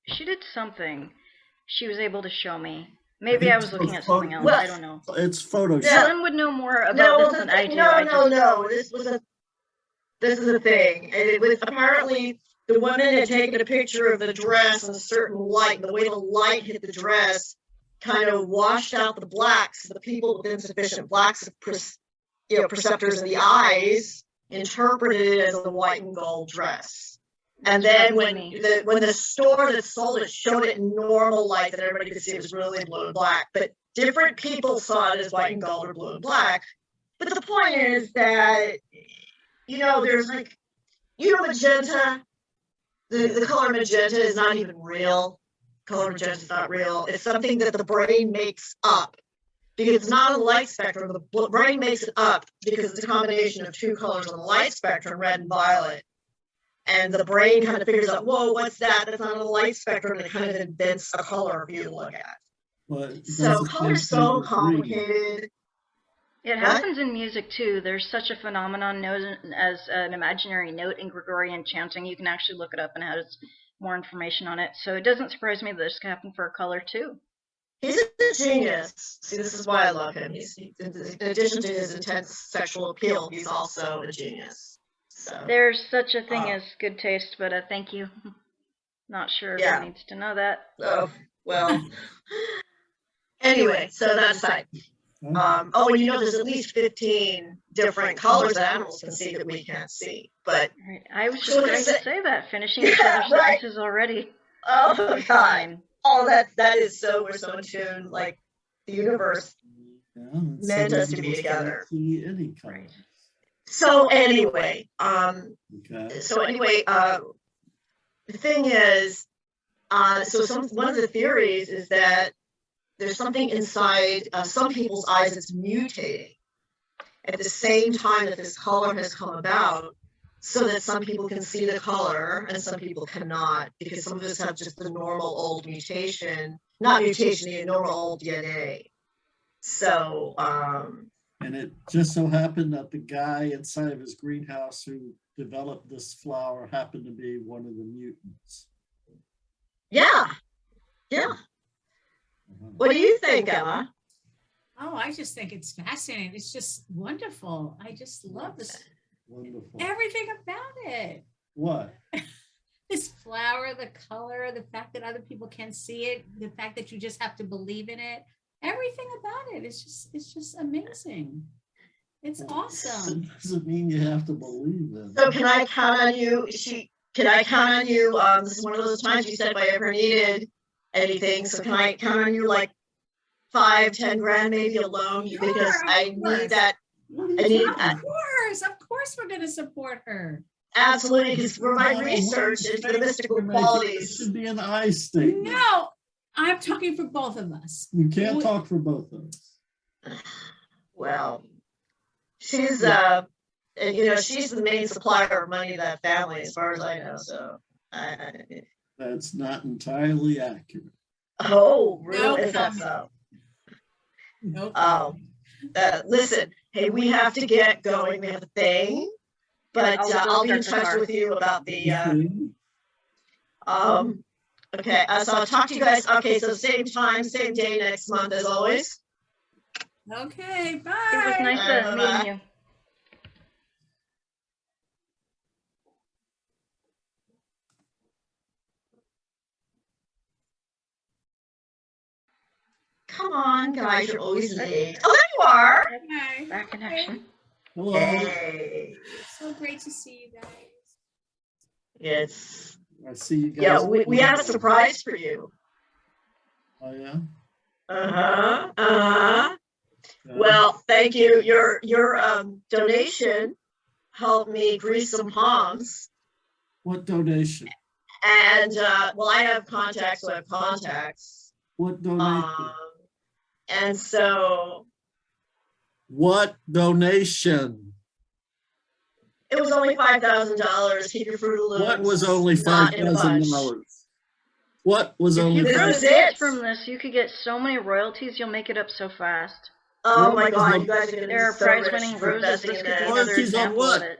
She did something. She was able to show me. Maybe I was looking at something else. I don't know. It's Photoshop. Helen would know more about this than I do. No. This is a thing. And it was apparently the woman had taken a picture of the dress in a certain light. The way the light hit the dress kind of washed out the blacks. The people with insufficient blacks, perceptors in the eyes, interpreted it as a white and gold dress. And then when the store that sold it showed it in normal light that everybody could see, it was really blue and black. But different people saw it as white and gold or blue and black. But the point is that, there's magenta. The color magenta is not even real. Color magenta is not real. It's something that the brain makes up. Because it's not a light spectrum. The brain makes it up because it's a combination of two colors on the light spectrum, red and violet. And the brain kind of figures out, whoa, what's that? That's not a light spectrum. And it kind of invents a color for you to look at. But So color's so complicated. It happens in music too. There's such a phenomenon known as an imaginary note in Gregorian chanting. You can actually look it up and it has more information on it. So it doesn't surprise me that this can happen for a color too. He's a genius. See, this is why I love him. He's in addition to his intense sexual appeal, he's also a genius. So There's such a thing as good taste, but thank you. Not sure Yeah. who needs to know that. Oh, well. Anyway, so that aside. And there's at least 15 different colors that animals can see that we can't see. But Right. I was just going to say that, finishing each other's right. sentences already. Oh my God. Fine. Oh, that is so, we're so in tune. Like the universe meant us to be together. See any color. So anyway, Okay. the thing is, one of the theories is that there's something inside some people's eyes that's mutating at the same time that this color has come about, so that some people can see the color and some people cannot, because some of us have just the normal old mutation, not mutation, the normal old DNA. So, And it just so happened that the guy inside of his greenhouse who developed this flower happened to be one of the mutants. yeah. What do you think, Emma? Oh, I just think it's fascinating. It's just wonderful. I just love this. Wonderful. Everything about it. What? This flower, the color, the fact that other people can see it, the fact that you just have to believe in it. Everything about it. It's just amazing. It's awesome. It doesn't mean you have to believe in it. So can I count on you? Can I count on you? This is one of those times you said if I ever needed anything. So can I count on you like 5-10 grand maybe a loan? Because I need that. I need that. Of course we're going to support her. Absolutely, because for my research into the mystical It qualities. should be an I statement. No, I'm talking for both of us. You can't talk for both of us. Well, she's she's the main supplier of money to that family, as far as I know. So, That's not entirely accurate. oh, really? No Is that comment. so? Nope. Listen, hey, we have to get going. We have a thing, but I'll be in start the touch car. with you about the. Okay. Okay, so I'll talk to you guys. Okay, so same time, same day next month as always. Okay, bye. It was nice Bye. meeting you. Come on, guys, you're always late. Oh, there you are. Okay. Back connection. Hello. Hey. So great to see you guys. Yes. I see you guys. Yeah, we have a surprise for you. Oh, yeah? Well, thank you. Your donation helped me grease some palms. What donation? And I have contacts, so I have contacts. What donation? And so What donation? It was only $5,000. Keep your Fruit Loops. What was only not in a bunch. $5,000? What was If only you This grow is seeds it. from this, you could get so many royalties, you'll make it up so fast. Oh What my was God, the- you guys are gonna be There are so prize-winning rich for roses. investing This in could be this. another Royalties on example of what? it.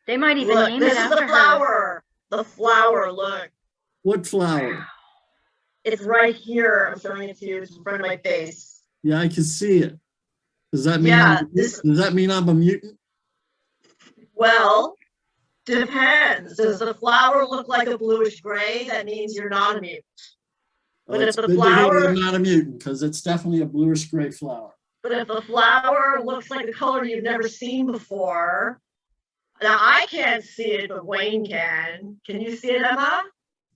They might even Look, name this it is after the her. flower. The flower, look. What flower? It's right here. I'm showing it to you. It's in front of my face. Yeah, I can see it. Does that mean, Yeah, this, does that mean I'm a mutant? well, depends. Does the flower look like a bluish gray? That means you're not a mutant. But if It's the good to hear that flower, I'm not a mutant, because it's definitely a bluish gray flower. but if the flower looks like a color you've never seen before, now I can't see it, but Wayne can. Can you see it, Emma?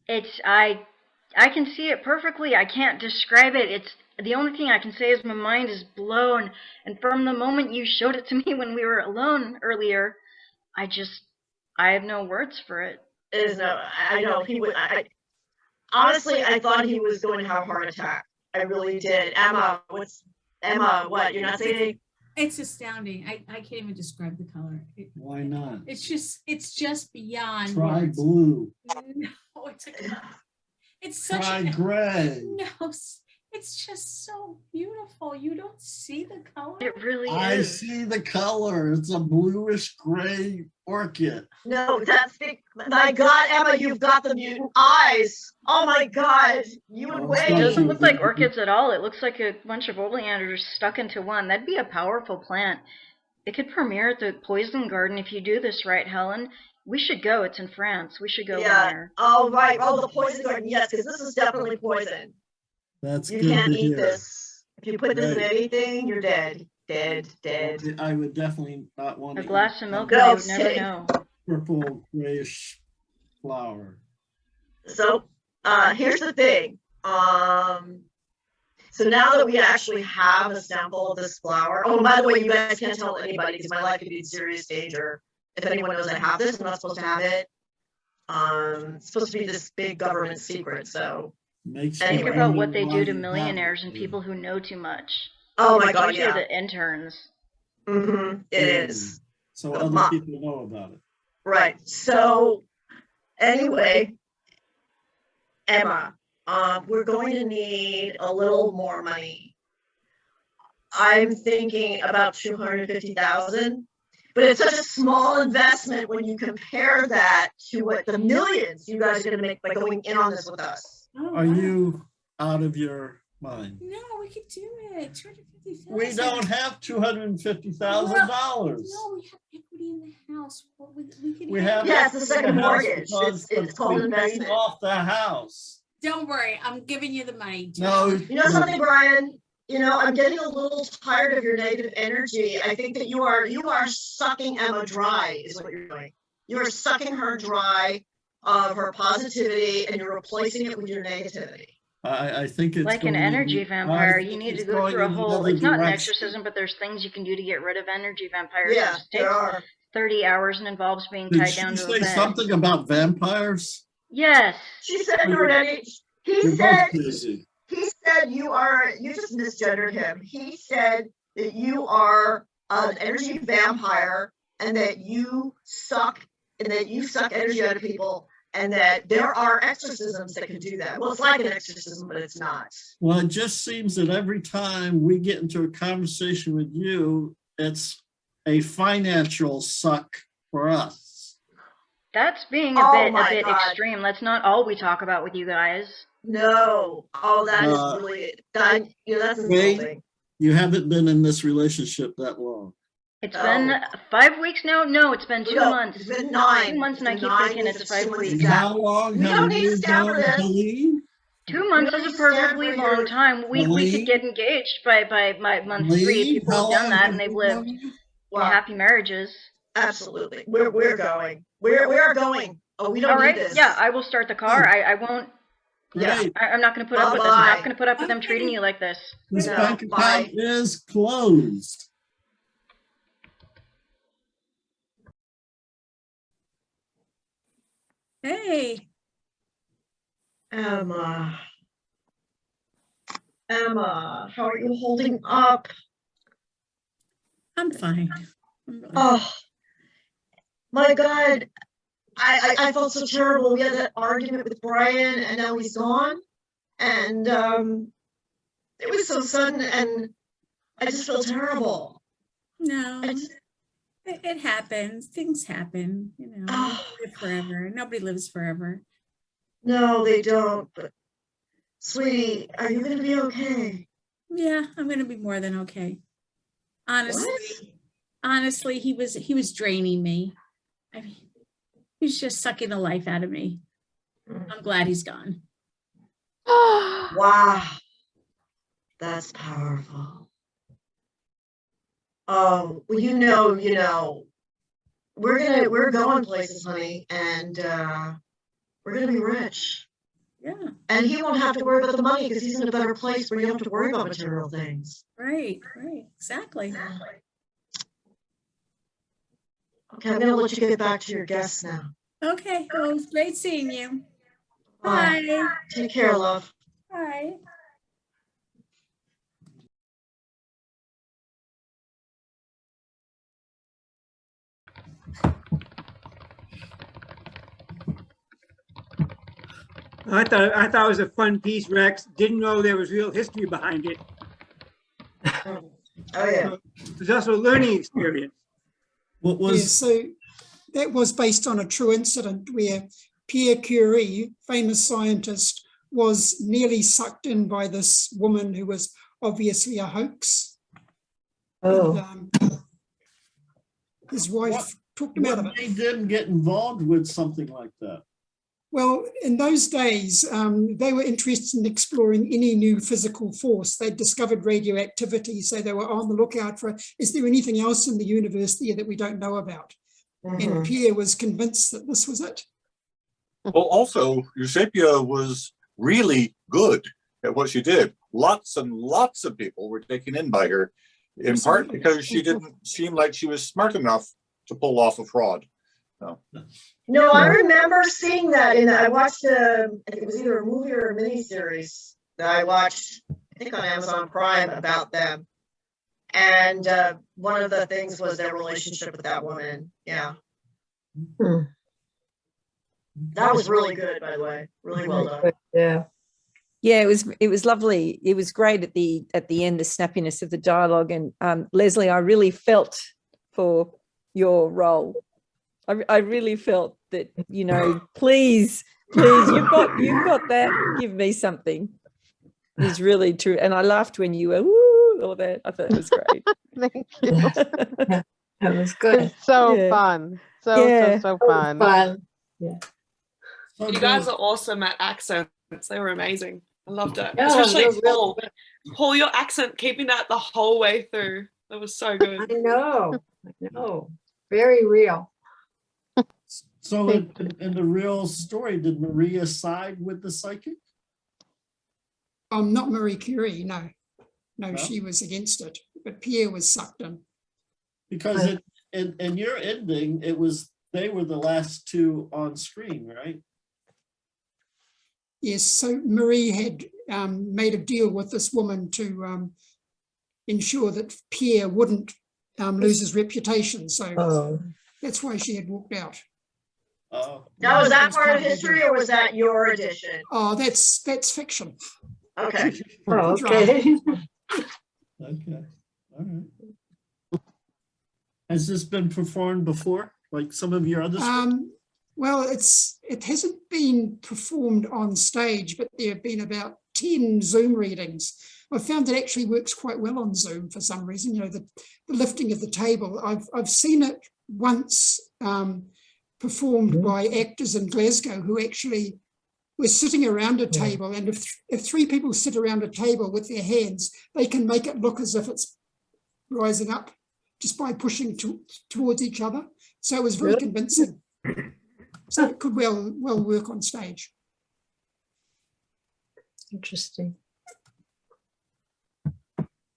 I can see it perfectly. I can't describe it. It's the only thing I can say is my mind is blown. And from the moment you showed it to me when we were alone earlier, I have no words for it. Is no, I know he would. Honestly, I thought he was going to have a heart attack. I really did. Emma, what? You're not saying? It's astounding. I can't even describe the color. Why not? It's just beyond. Try words. blue. No, it's such Try a gray. no. It's just so beautiful. You don't see the color. It really I is. see the color. It's a bluish gray orchid. No, my God, Emma, you've got the mutant eyes. Oh my God, you and Oh, It Thank Wayne. doesn't you. look like orchids at all. It looks like a bunch of oleanders stuck into one. That'd be a powerful plant. It could premiere at the Poison Garden if you do this right, Helen. We should go. It's in France. We should go Yeah. there. Oh right. Oh, the poison garden. Yes, because this is definitely poison. That's You good can't to eat hear. this. If you put this in Right. anything, you're dead. Dead. I would definitely not want A to glass of eat milk, No, and I I'm would never kidding. know. purple grayish flower. So here's the thing. So now that we actually have a sample of this flower, oh, and by the way, you guys can't tell anybody because my life could be in serious danger. If anyone knows I have this, I'm not supposed to have it. It's supposed to be this big government secret. So Makes Think Anyway. about what they do why to you millionaires have and it. people who know too much. oh my God, Usually yeah. the interns. It is. So The other mo- people know about it. Right. So anyway, Emma, we're going to need a little more money. I'm thinking about 250,000, but it's such a small investment when you compare that to what the millions you guys are going to make by going in on this with us. Oh, Are wow. you out of your mind? No, we could do it. 250,000. We don't have $250,000. No, we have equity in the house. What we could We have. have Yeah, it's the equity in second the house mortgage. because It's called we paid investment. off the house. Don't worry, I'm giving you the money. No, You know something, Brian? You know, I'm getting a little tired of your negative energy. I think that you are sucking Emma dry, is what you're doing. You are sucking her dry of her positivity and you're replacing it with your negativity. I think it's Like an going in energy the- vampire, I you think need to it's go going through a in whole, another it's not an direction. exorcism, but there's things you can do to get rid of energy vampires. It Yeah, just there takes are. 30 hours and involves being Did tied she down to a say bed. something about vampires? Yes. She said you were an energy. He You're said both crazy. you just misgendered him. He said that you are an energy vampire and that you suck energy out of people and that there are exorcisms that can do that. Well, it's like an exorcism, but it's not. Well, it just seems that every time we get into a conversation with you, it's a financial suck for us. That's being Oh a my bit God. extreme. That's not all we talk about with you guys. No. Oh, that is really that. You know, that's Wait. insulting. You haven't been in this relationship that long. It's No. been 5 weeks now? No, it's been 2 No, months. it's been 9. 2 months, and I It's keep been 9 thinking weeks, it's it's 5 2 months weeks. And exact. how long We don't have need you to stand for known this. Helene? 2 months don't is a need to stand perfectly for long your- time. We Helene? could get engaged by month 3. Helene, People how have done long that have and they've you lived known? in Wow. happy marriages. Absolutely. We're going. We are going. Oh, we don't All need right, this. yeah, I will start the car. I won't. Yeah. Great. I'm not going to put up with this. I'm Bye-bye. not going to put up with them treating you like this. This No, bank account bye. is closed. Hey, Emma, how are you holding up? I'm fine. Oh, my God, I felt so terrible. We had that argument with Brian and now he's gone. And it was so sudden and I just feel terrible. No, I just- it happens. Things happen, you know. Oh. We live forever. Nobody lives forever. No, they don't. But sweetie, are you gonna be okay? Yeah, I'm gonna be more than okay. Honestly, he was draining me. I mean, he was just sucking the life out of me. I'm glad he's gone. Wow. That's powerful. Oh, well, we're going places, honey, and we're gonna be rich. Yeah, And he won't have to worry about the money because he's in a better place where you don't have to worry about material things. right, exactly. Okay, I'm gonna let you get back to your guests now. Okay, well, it was great seeing you. Bye. Bye. Take care, love. Bye. I thought it was a fun piece, Rex. Didn't know there was real history behind it. Oh yeah. It was also a learning experience. What Yeah, was, so that was based on a true incident where Pierre Curie, famous scientist, was nearly sucked in by this woman who was obviously a hoax. Oh. And, his wife took him out of what it. made them get involved with something like that? Well, in those days, they were interested in exploring any new physical force. They'd discovered radioactivity, so they were on the lookout for, is there anything else in the universe there that we don't know about? And Pierre was convinced that this was it. Well, also, Eusapia was really good at what she did. Lots and lots of people were taken in by her, in part Absolutely. because she didn't seem like she was smart enough to pull off a fraud. So, No, I remember seeing that I watched I think it was either a movie or a miniseries that I watched, I think on Amazon Prime, about them. And one of the things was their relationship with that woman. Yeah. That was really good, by the way. Really well done. Yeah. Yeah, it was lovely. It was great at the end, the snappiness of the dialogue. And Leslie, I really felt for your role. I really felt that, you know, please, you've got that. Give me something. It's really true. And I laughed when you were woo, all that. I thought it was great. Thank you. That was good. It's so Yeah. fun. So Yeah. so fun. Fun. Yeah. So You guys are awesome at accents. They were amazing. I loved it. Yeah, Especially that was really Paul. Paul, your accent, keeping that the whole way through. That was so good. I know. Very real. So in the real story, did Maria side with the psychic? Not Marie Curie, no. No, No? she was against it, but Pierre was sucked in. Because in your ending, they were the last two on screen, right? Yes, so Marie had made a deal with this woman to ensure that Pierre wouldn't lose his reputation. So that's why she had walked out. Oh, Now, was that part of history or was that your addition? Oh, that's fiction. Okay. Oh, okay. okay. All right. Has this been performed before, like some of your other scripts? Well, it hasn't been performed on stage, but there have been about 10 Zoom readings. I found it actually works quite well on Zoom for some reason. You know, the lifting of the table. I've seen it once performed by actors in Glasgow who actually were sitting around a table, and if three people sit around a table with their hands, they can make it look as if it's rising up just by pushing towards each other. So it was very convincing. So it could well work on stage. Interesting.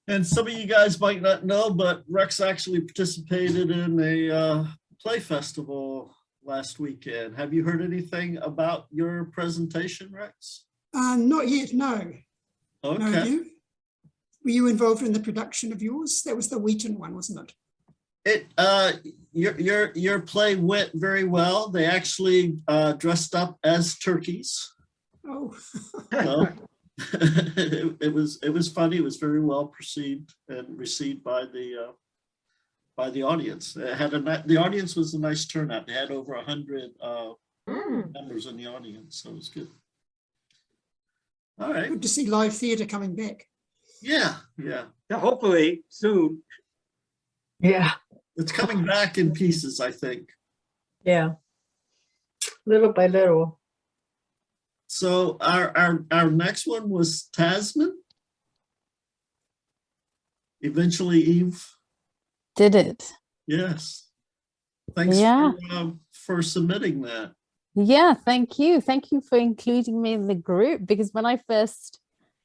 And some of you guys might not know, but Rex actually participated in a play festival last weekend. Have you heard anything about your presentation, Rex? Not yet, no. Okay. No, you? Were you involved in the production of yours? That was the Wheaton one, wasn't it? Your play went very well. They actually dressed up as turkeys. Oh, So, it was funny. It was very well perceived and received by the audience. The audience was a nice turnout. They had over 100 members in the audience, so it was good. All right. good to see live theatre coming back. Yeah. Hopefully soon. Yeah, It's coming back in pieces, I think. yeah. Little by little. So our next one was Tasman. Eventually, Eve. Did it? Yes. Thanks for submitting that. Yeah, thank you. Thank you for including me in the group, because when I first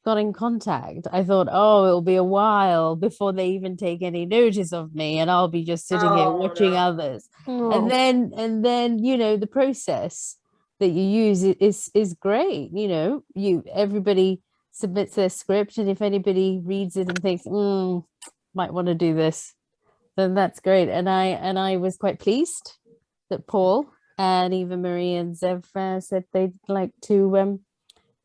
got in contact, I thought, oh, it'll be a while before they even take any notice of me, and I'll be just sitting here watching others. And then, you know, the process that you use is great. You know, everybody submits their script, and if anybody reads it and thinks, might want to do this, then that's great. And I was quite pleased that Paul and Eva Marie and Zev said they'd like to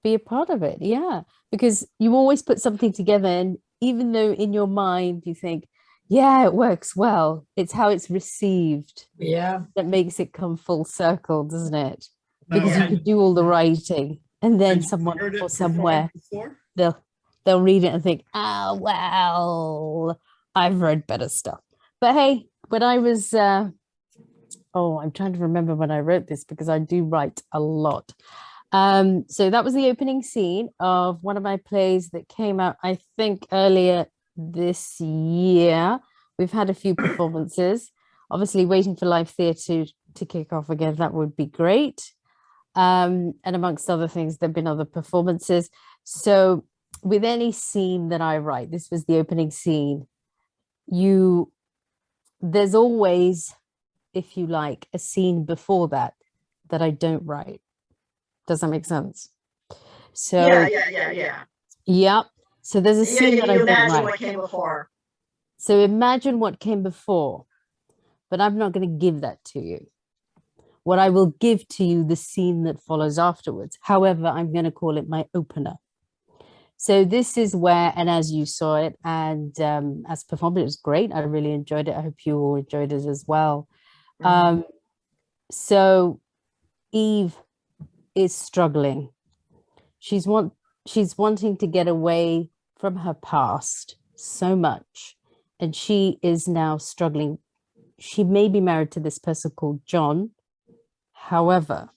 be a part of it. Yeah, because you always put something together, and even though in your mind you think, yeah, it works well, it's how it's received that makes it come full circle, doesn't it? Because you could do all the writing, and then someone or somewhere they'll read it and think, ah, well, I've read better stuff. But hey, when I was I'm trying to remember when I wrote this, because I do write a lot. So that was the opening scene of one of my plays that came out, I think, earlier this year. We've had a few performances. Obviously, waiting for live theatre to kick off again. That would be great. And amongst other things, there have been other performances. So with any scene that I write, this was the opening scene, there's always, if you like, a scene before that I don't write. Does that make sense? So yeah. So there's a scene that I don't imagine write. what came before. So imagine what came before, but I'm not going to give that to you. What I will give to you, the scene that follows afterwards. However, I'm going to call it my opener. So this is where, and as you saw it, and as performed, it was great. I really enjoyed it. I hope you all enjoyed it as well. So Eve is struggling. She's wanting to get away from her past so much, and she is now struggling. She may be married to this person called John. However,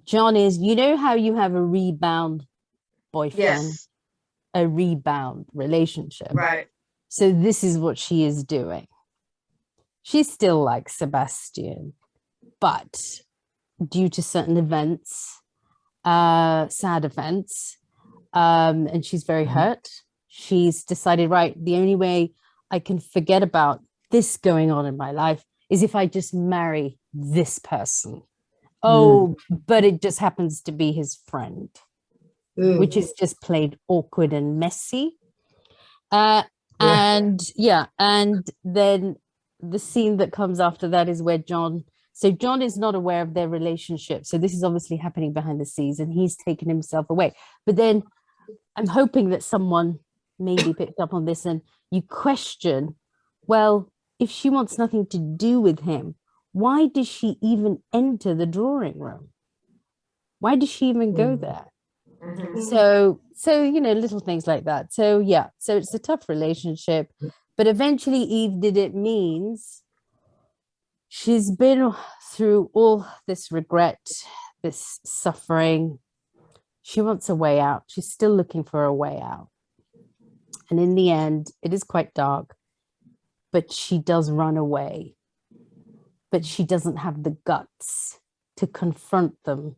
John is, you know how you have a rebound boyfriend, a rebound relationship, right? So this is what she is doing. She still likes Sebastian, but due to certain events, sad events, and she's very hurt, she's decided, right, the only way I can forget about this going on in my life is if I just marry this person. Oh, but it just happens to be his friend, which is just plain awkward and messy. And then the scene that comes after that is where John is not aware of their relationship. So this is obviously happening behind the scenes, and he's taken himself away. But then I'm hoping that someone maybe picked up on this, and you question, well, if she wants nothing to do with him, why does she even enter the drawing room? Why does she even go there? So, you know, little things like that. So yeah, so it's a tough relationship, but eventually Eve did it means she's been through all this regret, this suffering. She wants a way out. She's still looking for a way out. And in the end, it is quite dark, but she does run away. But she doesn't have the guts to confront them.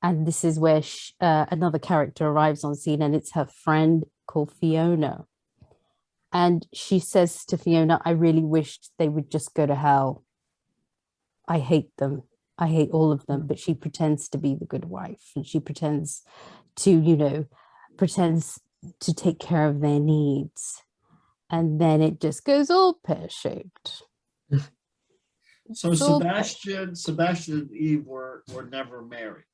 And this is where another character arrives on scene, and it's her friend called Fiona. And she says to Fiona, I really wished they would just go to hell. I hate them. I hate all of them. But she pretends to be the good wife, and she pretends to, you know, pretends to take care of their needs. and then it just goes all pear-shaped. So It's all Sebastian and Eve were never married.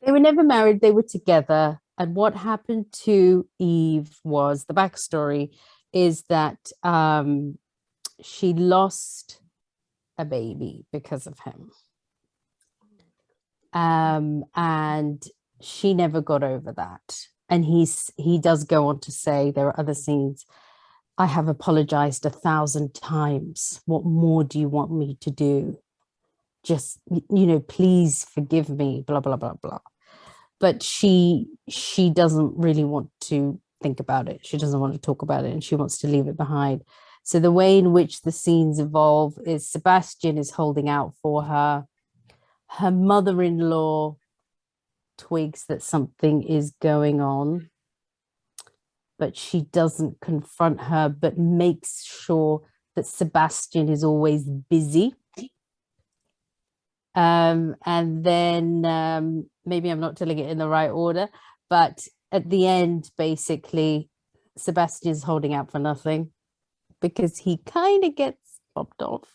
They were never married, they were together. And what happened to Eve was, the backstory is that she lost a baby because of him. And she never got over that. And he does go on to say, there are other scenes, I have apologized 1,000 times. What more do you want me to do? Just, please forgive me, blah, blah, blah, blah. But she doesn't really want to think about it. She doesn't want to talk about it, and she wants to leave it behind. So the way in which the scenes evolve is Sebastian is holding out for her. Her mother-in-law twigs that something is going on, but she doesn't confront her, but makes sure that Sebastian is always busy. And then maybe I'm not telling it in the right order, but at the end, basically, Sebastian's holding out for nothing because he kind of gets popped off.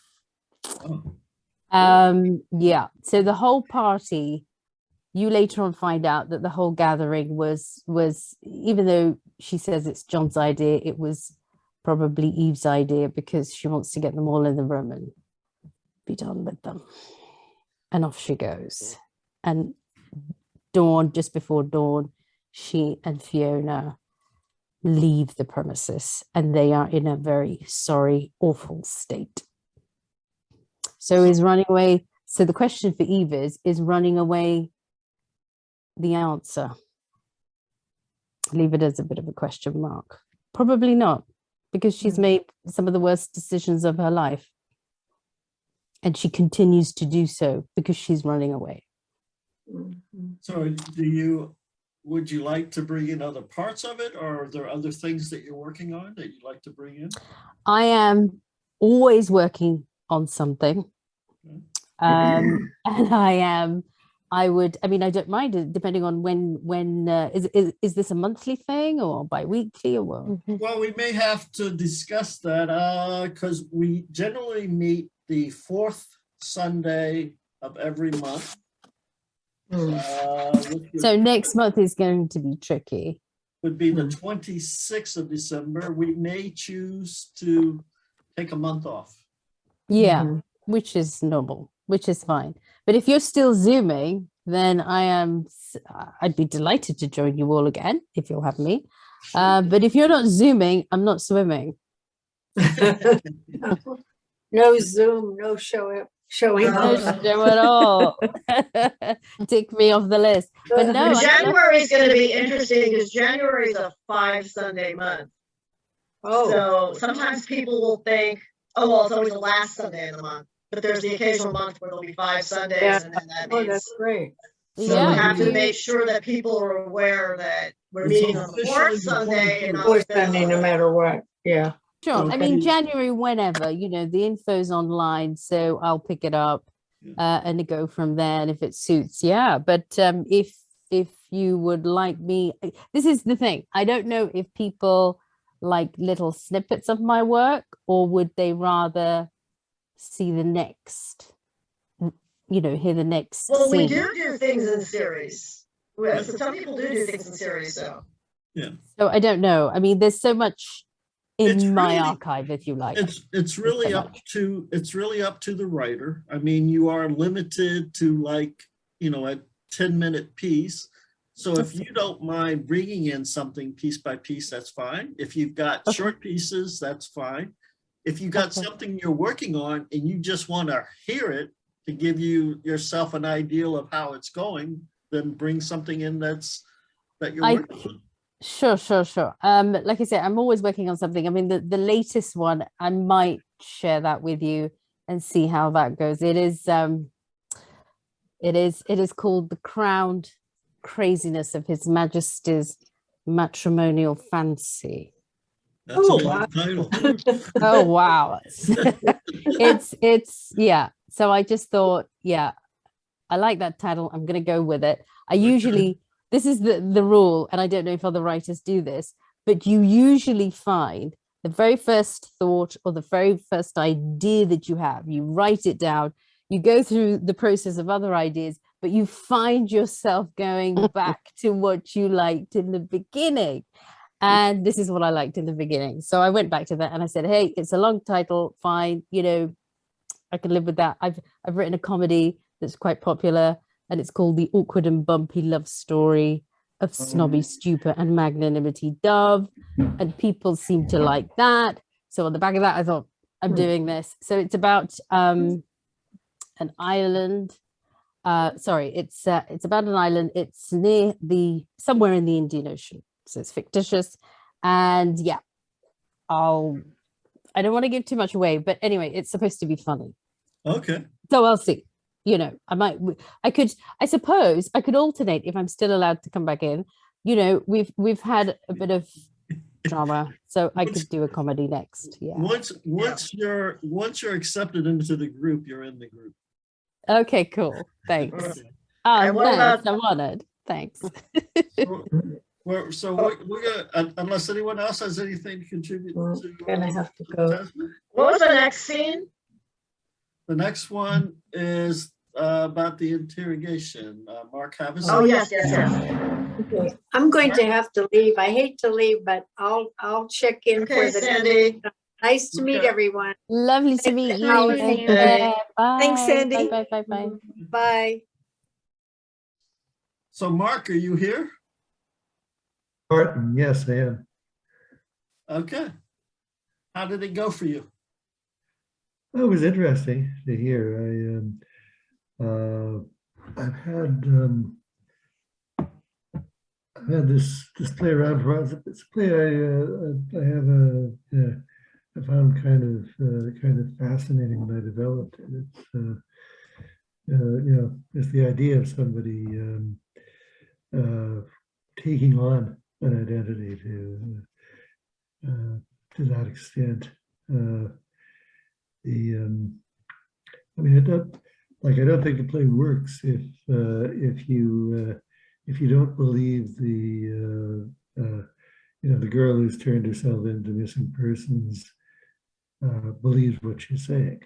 Yeah, so the whole party, you later on find out that the whole gathering was even though she says it's John's idea, it was probably Eve's idea because she wants to get them all in the room and be done with them. And off she goes. And dawn, just before dawn, she and Fiona leave the premises, and they are in a very sorry, awful state. So is running away. So the question for Eve is running away the answer? Leave it as a bit of a question mark. Probably not, because she's made some of the worst decisions of her life. And she continues to do so because she's running away. So would you like to bring in other parts of it, or are there other things that you're working on that you'd like to bring in? I am always working on something. And I don't mind it depending on when is this a monthly thing or bi-weekly or what? Well, we may have to discuss that because we generally meet the fourth Sunday of every month. So next month is going to be tricky. Would be the 26th of December. We may choose to take a month off. Yeah, which is normal, which is fine. But if you're still Zooming, then I'd be delighted to join you all again if you'll have me. But if you're not Zooming, I'm not swimming. No Zoom, no showing. No show at all. Tick me off the list. But no, January is going to be interesting because January is a 5-Sunday month. So sometimes people will think, oh, well, it's always the last Sunday of the month. But there's the occasional month where there'll be 5 Sundays, and then that means. That's great. So we have to make sure that people are aware that we're meeting on the fourth Sunday and not the Fourth fifth Sunday, no Sunday. matter what. Yeah. Sure. I mean, January, whenever, the info's online, so I'll pick it up and go from there. And if it suits, yeah. But if you would like me, this is the thing. I don't know if people like little snippets of my work, or would they rather see the next, hear the next Well, we scene. do things in series. So some people do things in series, so. Yeah. So I don't know. I mean, there's so much in It's my really- archive, if you like. It's really up to the writer. I mean, you are limited to a 10-minute piece. So if you don't mind bringing in something piece by piece, that's fine. If you've got short pieces, that's fine. If you got something you're working on and you just want to hear it to give yourself an idea of how it's going, then bring something in that you're working on. Sure. Like I said, I'm always working on something. I mean, the latest one, I might share that with you and see how that goes. It is called The Crowned Craziness of His Majesty's Matrimonial Fancy. That's a long title. Oh wow. it's yeah. So I just thought, yeah, I like that title. I'm gonna go with it. I usually, this is the rule, and I don't know if other writers do this, but you usually find the very first thought or the very first idea that you have, you write it down, you go through the process of other ideas, but you find yourself going back to what you liked in the beginning. And this is what I liked in the beginning. So I went back to that and I said, hey, it's a long title, fine, you know, I can live with that. I've written a comedy that's quite popular, and it's called The Awkward and Bumpy Love Story of Snobby Stupor and Magnanimity Dove, and people seem to like that. So on the back of that, I thought, I'm doing this. So it's about an island. Sorry, it's about an island. It's near somewhere in the Indian Ocean. So it's fictitious, and yeah, I don't want to give too much away, but anyway, it's supposed to be funny. Okay. So I'll see. You know, I suppose I could alternate if I'm still allowed to come back in. You know, we've had a bit of drama, so I could do a comedy next. Yeah. Once you're accepted into the group, you're in the group. Okay, cool. Thanks. Okay. I'm honored. Thanks. We're gonna, unless anyone else has anything to contribute. We're gonna have to go. What was the next scene? The next one is about the interrogation. Mark Havison. Oh, yes. Okay. I'm going to have to leave. I hate to leave, but I'll check in Okay, for the Sandy. Nice to meet Okay. everyone. Lovely to meet you. Holiday. Bye. Thanks, Sandy. Bye, bye, bye, bye. Bye. So Mark, are you here? Martin, yes, I am. Okay. How did it go for you? Well, it was interesting to hear. I've had this play around for us. It's a play I found kind of fascinating when I developed it. It's you know, it's the idea of somebody taking on an identity to that extent. I mean, I don't think the play works if you don't believe the girl who's turned herself into missing persons believes what she's saying.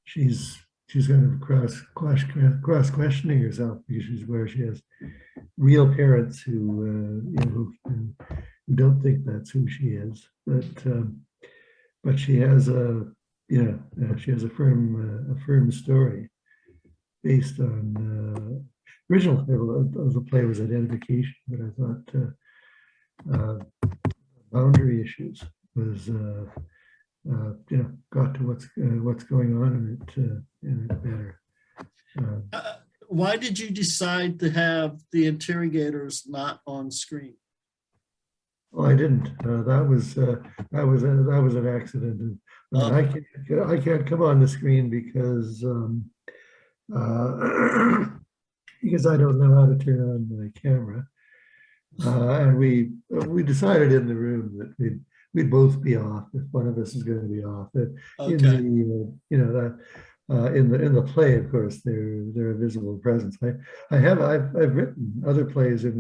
She's kind of cross questioning herself because she's where she has real parents who don't think that's who she is, but she has she has a firm story based on original title of the play was Identification, but I thought boundary issues was got to what's going on in it better. Why did you decide to have the interrogators not on screen? Well, I didn't. That was an accident. I can't come on the screen because because I don't know how to turn on my camera, and we decided in the room that we'd both be off if one of us is going to be off. In the play, of course, they're a visible presence. I've written other plays in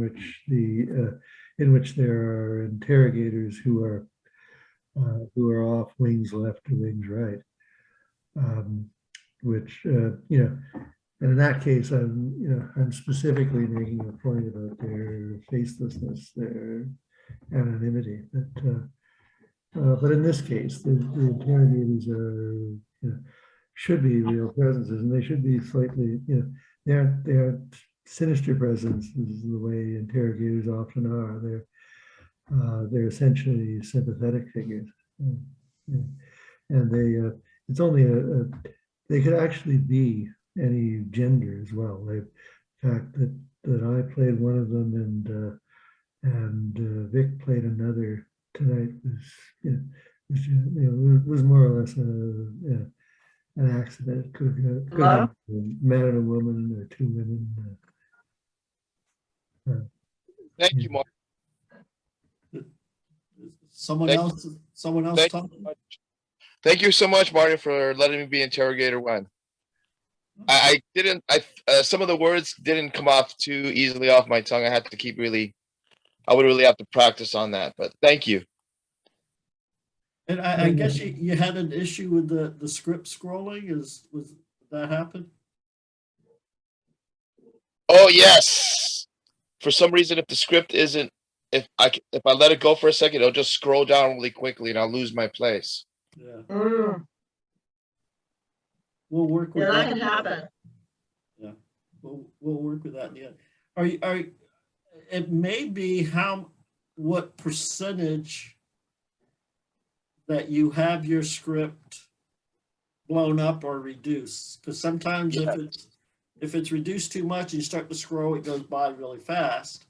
which there are interrogators who are off wings left to wings right, and in that case, I'm specifically making a point about their facelessness, their anonymity. But in this case, the interrogators are should be real presences, and they should be slightly they aren't sinister presences the way interrogators often are. They're essentially sympathetic figures, and it's only they could actually be any gender as well. The fact that I played one of them and Vic played another tonight was more or less an accident. It could have been a man and a woman or two women. Thank you, Mark. Someone else talk? Thank you so much, Martin, for letting me be interrogator one. I didn't. Some of the words didn't come off too easily off my tongue. I had to I would really have to practice on that. But thank you. And I guess you had an issue with the script scrolling. Was that happen? Oh yes. For some reason, if the script isn't, if I let it go for a second, it'll just scroll down really quickly, and I'll lose my place. Yeah. Mm, We'll work with yeah, that that. can happen. Yeah, we'll work with that in the end. Are it may be what percentage that you have your script blown up or reduced? Because sometimes if it's reduced too much, you start to scroll, it goes by really fast.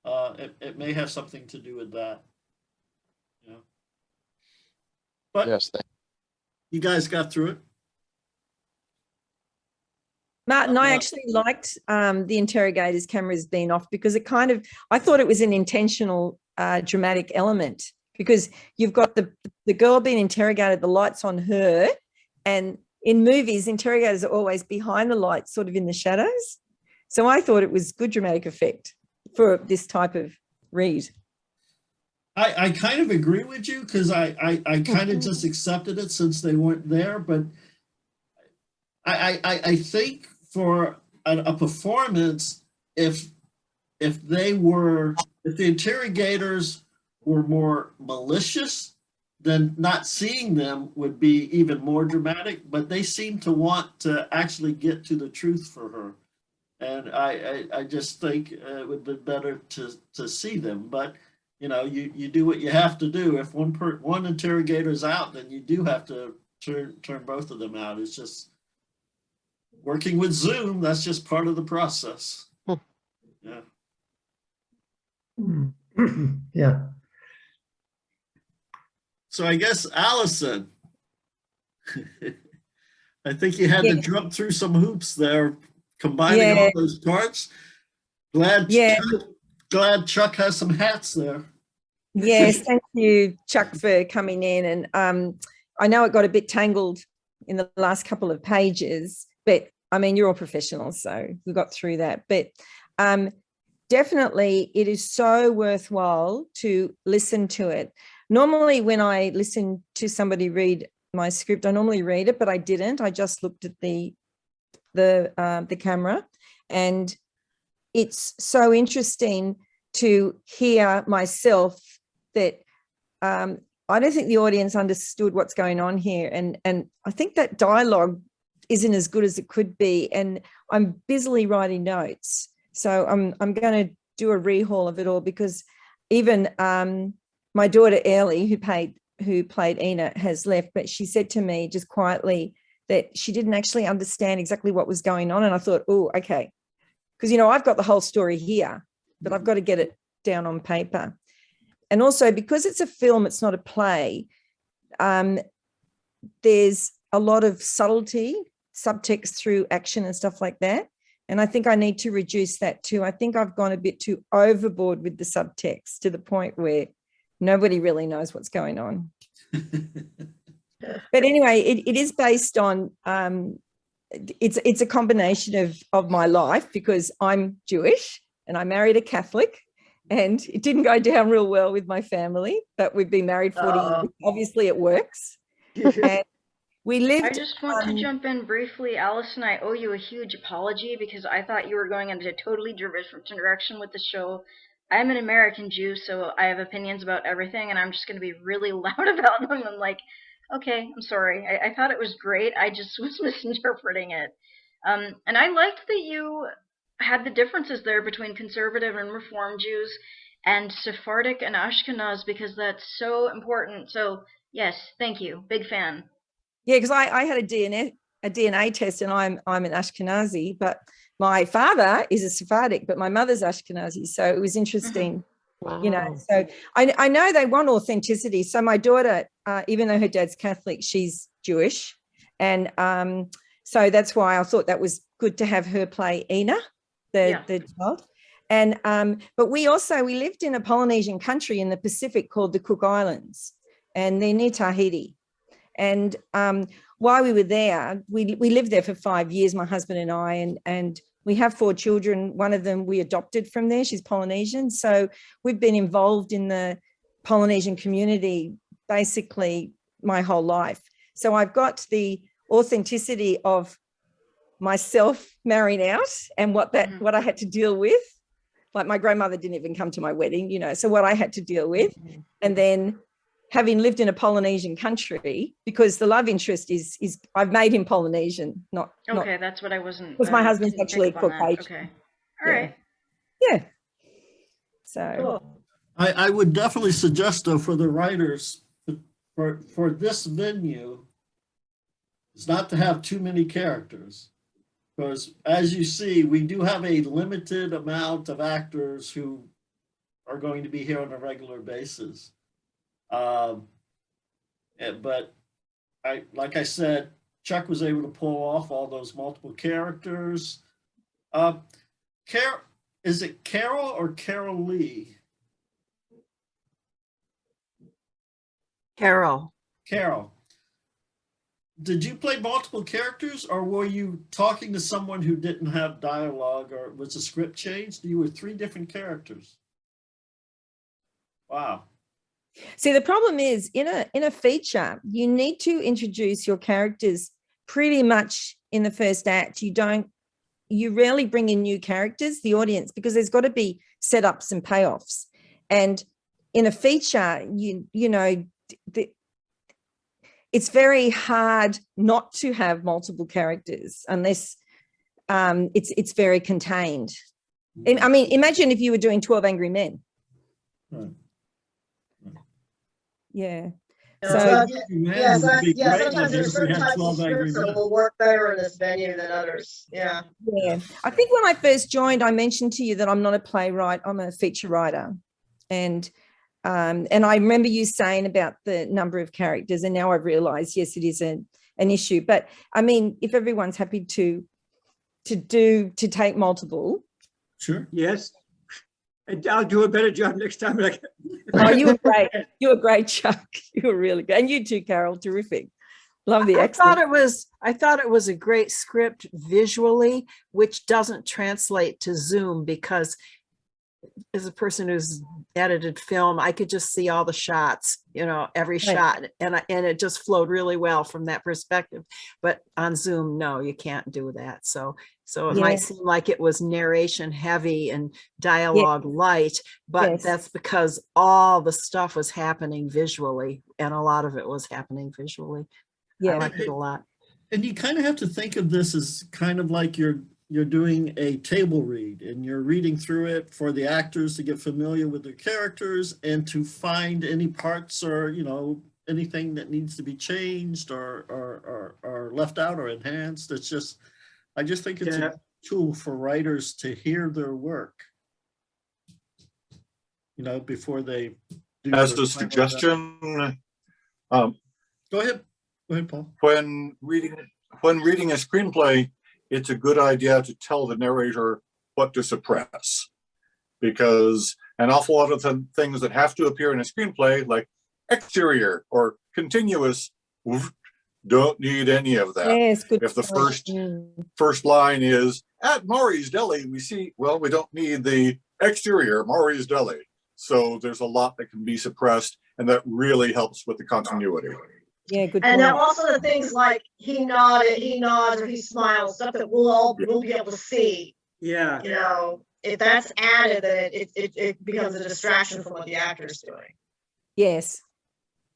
It may have something to do with that. Yeah. But Yes, you guys got through it. Martin, I actually liked the interrogator's cameras being off because it I thought it was an intentional dramatic element, because you've got the girl being interrogated, the lights on her, and in movies, interrogators are always behind the lights, sort of in the shadows. So I thought it was good dramatic effect for this type of read. I kind of agree with you, because I kind of just accepted it since they weren't there, but I think for a performance, if the interrogators were more malicious, then not seeing them would be even more dramatic, but they seem to want to actually get to the truth for her. And I just think it would be better to see them, but you know, you do what you have to do. If one interrogator's out, then you do have to turn both of them out. It's just working with Zoom. That's just part of the process. Yeah. Yeah. So I guess Allison, I think you had to jump through some hoops there, combining all those parts. Glad Chuck has some hats there. Yes, thank you, Chuck, for coming in. And I know it got a bit tangled in the last couple of pages, but I mean, you're all professionals, so we got through that. But definitely it is so worthwhile to listen to it. Normally when I listen to somebody read my script, I normally read it, but I didn't. I just looked at the camera, and it's so interesting to hear myself that I don't think the audience understood what's going on here. And I think that dialogue isn't as good as it could be. And I'm busily writing notes. So I'm going to do a rehaul of it all, because even my daughter Ellie, who played Ina, has left, but she said to me just quietly that she didn't actually understand exactly what was going on. And I thought, oh, okay. Because, you know, I've got the whole story here, but I've got to get it down on paper. And also because it's a film, it's not a play, there's a lot of subtlety, subtext through action and stuff like that. And I think I need to reduce that too. I think I've gone a bit too overboard with the subtext to the point where nobody really knows what's going on. But anyway, it is based on, it's a combination of my life, because I'm Jewish and I married a Catholic, and it didn't go down real well with my family, but we've been married 40 years. Obviously it works. And we lived. I just want to jump in briefly. Allison, I owe you a huge apology, because I thought you were going into a totally different direction with the show. I'm an American Jew, so I have opinions about everything, and I'm just going to be really loud about them. I'm like, okay, I'm sorry. I thought it was great. I just was misinterpreting it. And I liked that you had the differences there between conservative and Reform Jews and Sephardic and Ashkenaz, because that's so important. So yes, thank you. Big fan. Yeah, because I had a DNA test, and I'm an Ashkenazi, but my father is a Sephardic, but my mother's Ashkenazi. So it was interesting, you know. So I know they want authenticity. So my daughter, even though her dad's Catholic, she's Jewish. And so that's why I thought that was good to have her play Ina, the child. And but we lived in a Polynesian country in the Pacific called the Cook Islands, and they're near Tahiti. And while we were there, we lived there for 5 years, my husband and I, and we have 4 children. One of them we adopted from there. She's Polynesian. So we've been involved in the Polynesian community basically my whole life. So I've got the authenticity of myself marrying out and what I had to deal with. Like my grandmother didn't even come to my wedding, you know, so what I had to deal with. And then having lived in a Polynesian country, because the love interest is I've made him Polynesian, not Okay, that's what I wasn't. because my husband's didn't pick actually up on that. Caucasian. Okay. All right. Yeah. So I would definitely suggest though for the writers for this venue is not to have too many characters. Because as you see, we do have a limited amount of actors who are going to be here on a regular basis. But like I said, Chuck was able to pull off all those multiple characters. Is it Carol or Carol Lee? Carol. Carol. Did you play multiple characters, or were you talking to someone who didn't have dialogue, or was the script changed? You were 3 different characters. Wow. see, the problem is in a feature, you need to introduce your characters pretty much in the first act. You rarely bring in new characters, the audience, because there's got to be setups and payoffs. And in a feature, you know, it's very hard not to have multiple characters unless it's very contained. I mean, imagine if you were doing 12 Angry Men. Right. Yeah. Yeah, Man, so would be great sometimes there's if we certain had types of 12 Angry scripts that Men. will work better in this venue than others. Yeah. Yeah. I think when I first joined, I mentioned to you that I'm not a playwright, I'm a feature writer. And I remember you saying about the number of characters, and now I've realized, yes, it is an issue. But I mean, if everyone's happy to take multiple. Sure. Yes. And I'll do a better job next time. Oh, you were great. You were great, Chuck. You were really good. And you too, Carol. Terrific. Love the accent. I thought it was a great script visually, which doesn't translate to Zoom, because as a person who's edited film, I could just see all the shots, you know, every shot, and it just flowed really well from that perspective. But on Zoom, no, you can't do that. So it might seem like it was narration heavy and dialogue light, but that's because all the stuff was happening visually, and a lot of it was happening visually. I liked it a lot. And you kind of have to think of this as kind of like you're doing a table read, and you're reading through it for the actors to get familiar with their characters and to find any parts or, you know, anything that needs to be changed or left out or enhanced. It's just, I just think it's a tool for writers to hear their work, you know, before they do. As a suggestion, Go ahead, Paul. When reading a screenplay, it's a good idea to tell the narrator what to suppress, because an awful lot of the things that have to appear in a screenplay, like exterior or continuous, don't need any of that. Yes, good if the point. first line is at Maury's Deli, we don't need the exterior Maury's Deli. So there's a lot that can be suppressed, and that really helps with the continuity. Yeah, good. And then also the things like he nods, or he smiles, stuff that we'll be able to see. Yeah. You know, if that's added, then it becomes a distraction from what the actor's doing. Yes.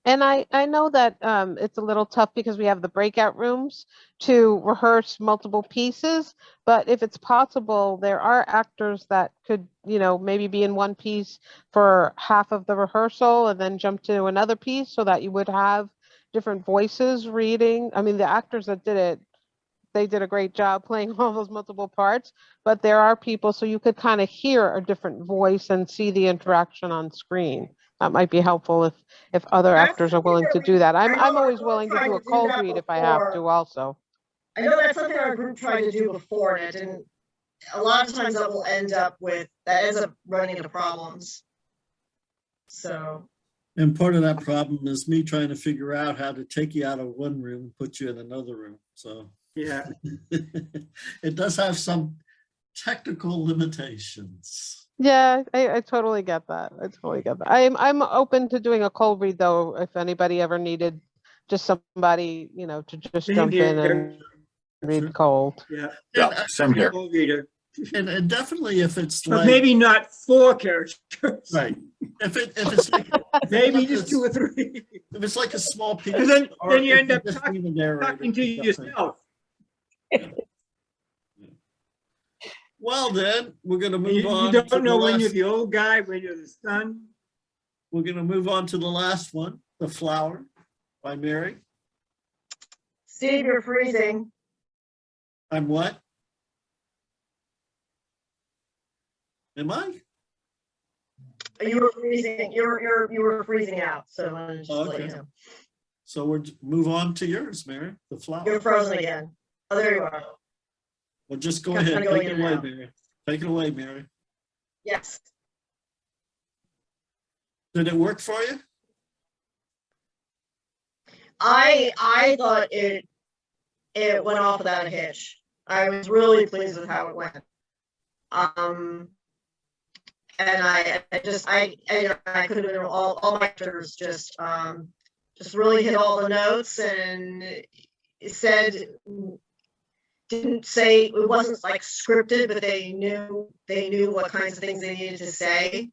And I know that it's a little tough because we have the breakout rooms to rehearse multiple pieces, but if it's possible, there are actors that could, you know, maybe be in one piece for half of the rehearsal and then jump to another piece, so that you would have different voices reading. I mean, the actors that did it, they did a great job playing all those multiple parts, but there are people, so you could kind of hear a different voice and see the interaction on screen. That might be helpful if other actors are willing to do that. I'm always willing to do a cold read if I have to also. I know that's something our group tried to do before, and it didn't. A lot of times that ends up running into problems. So. And part of that problem is me trying to figure out how to take you out of one room and put you in another room. So yeah, it does have some technical limitations. Yeah, I totally get that. I totally get that. I'm open to doing a cold read though, if anybody ever needed just somebody, to just Same jump in here. and read cold. Yeah. Yeah, same here. Full reader. And definitely if it's But like, maybe not 4 characters. right, if it's like, Maybe just 2 or 3. if it's like a small piece. And then or you if end up just need a narrator talking to or something. yourself. Well, then we're going to move You on. don't to know the when you're last- the old guy, when you're the son. We're going to move on to the last one, The Flower by Mary. Steve, you're freezing. I'm what? Am I? You were freezing. You were freezing out. So I just let you Okay. know. So we'll move on to yours, Mary, The Flower. You're frozen again. Oh, there you are. Well, just go Kinda ahead. going Take it in away, now. Mary. Take it away, Mary. Yes. Did it work for you? I thought it went off without a hitch. I was really pleased with how it went. And I could have been all my actors just really hit all the notes and didn't say, it wasn't like scripted, but they knew what kinds of things they needed to say.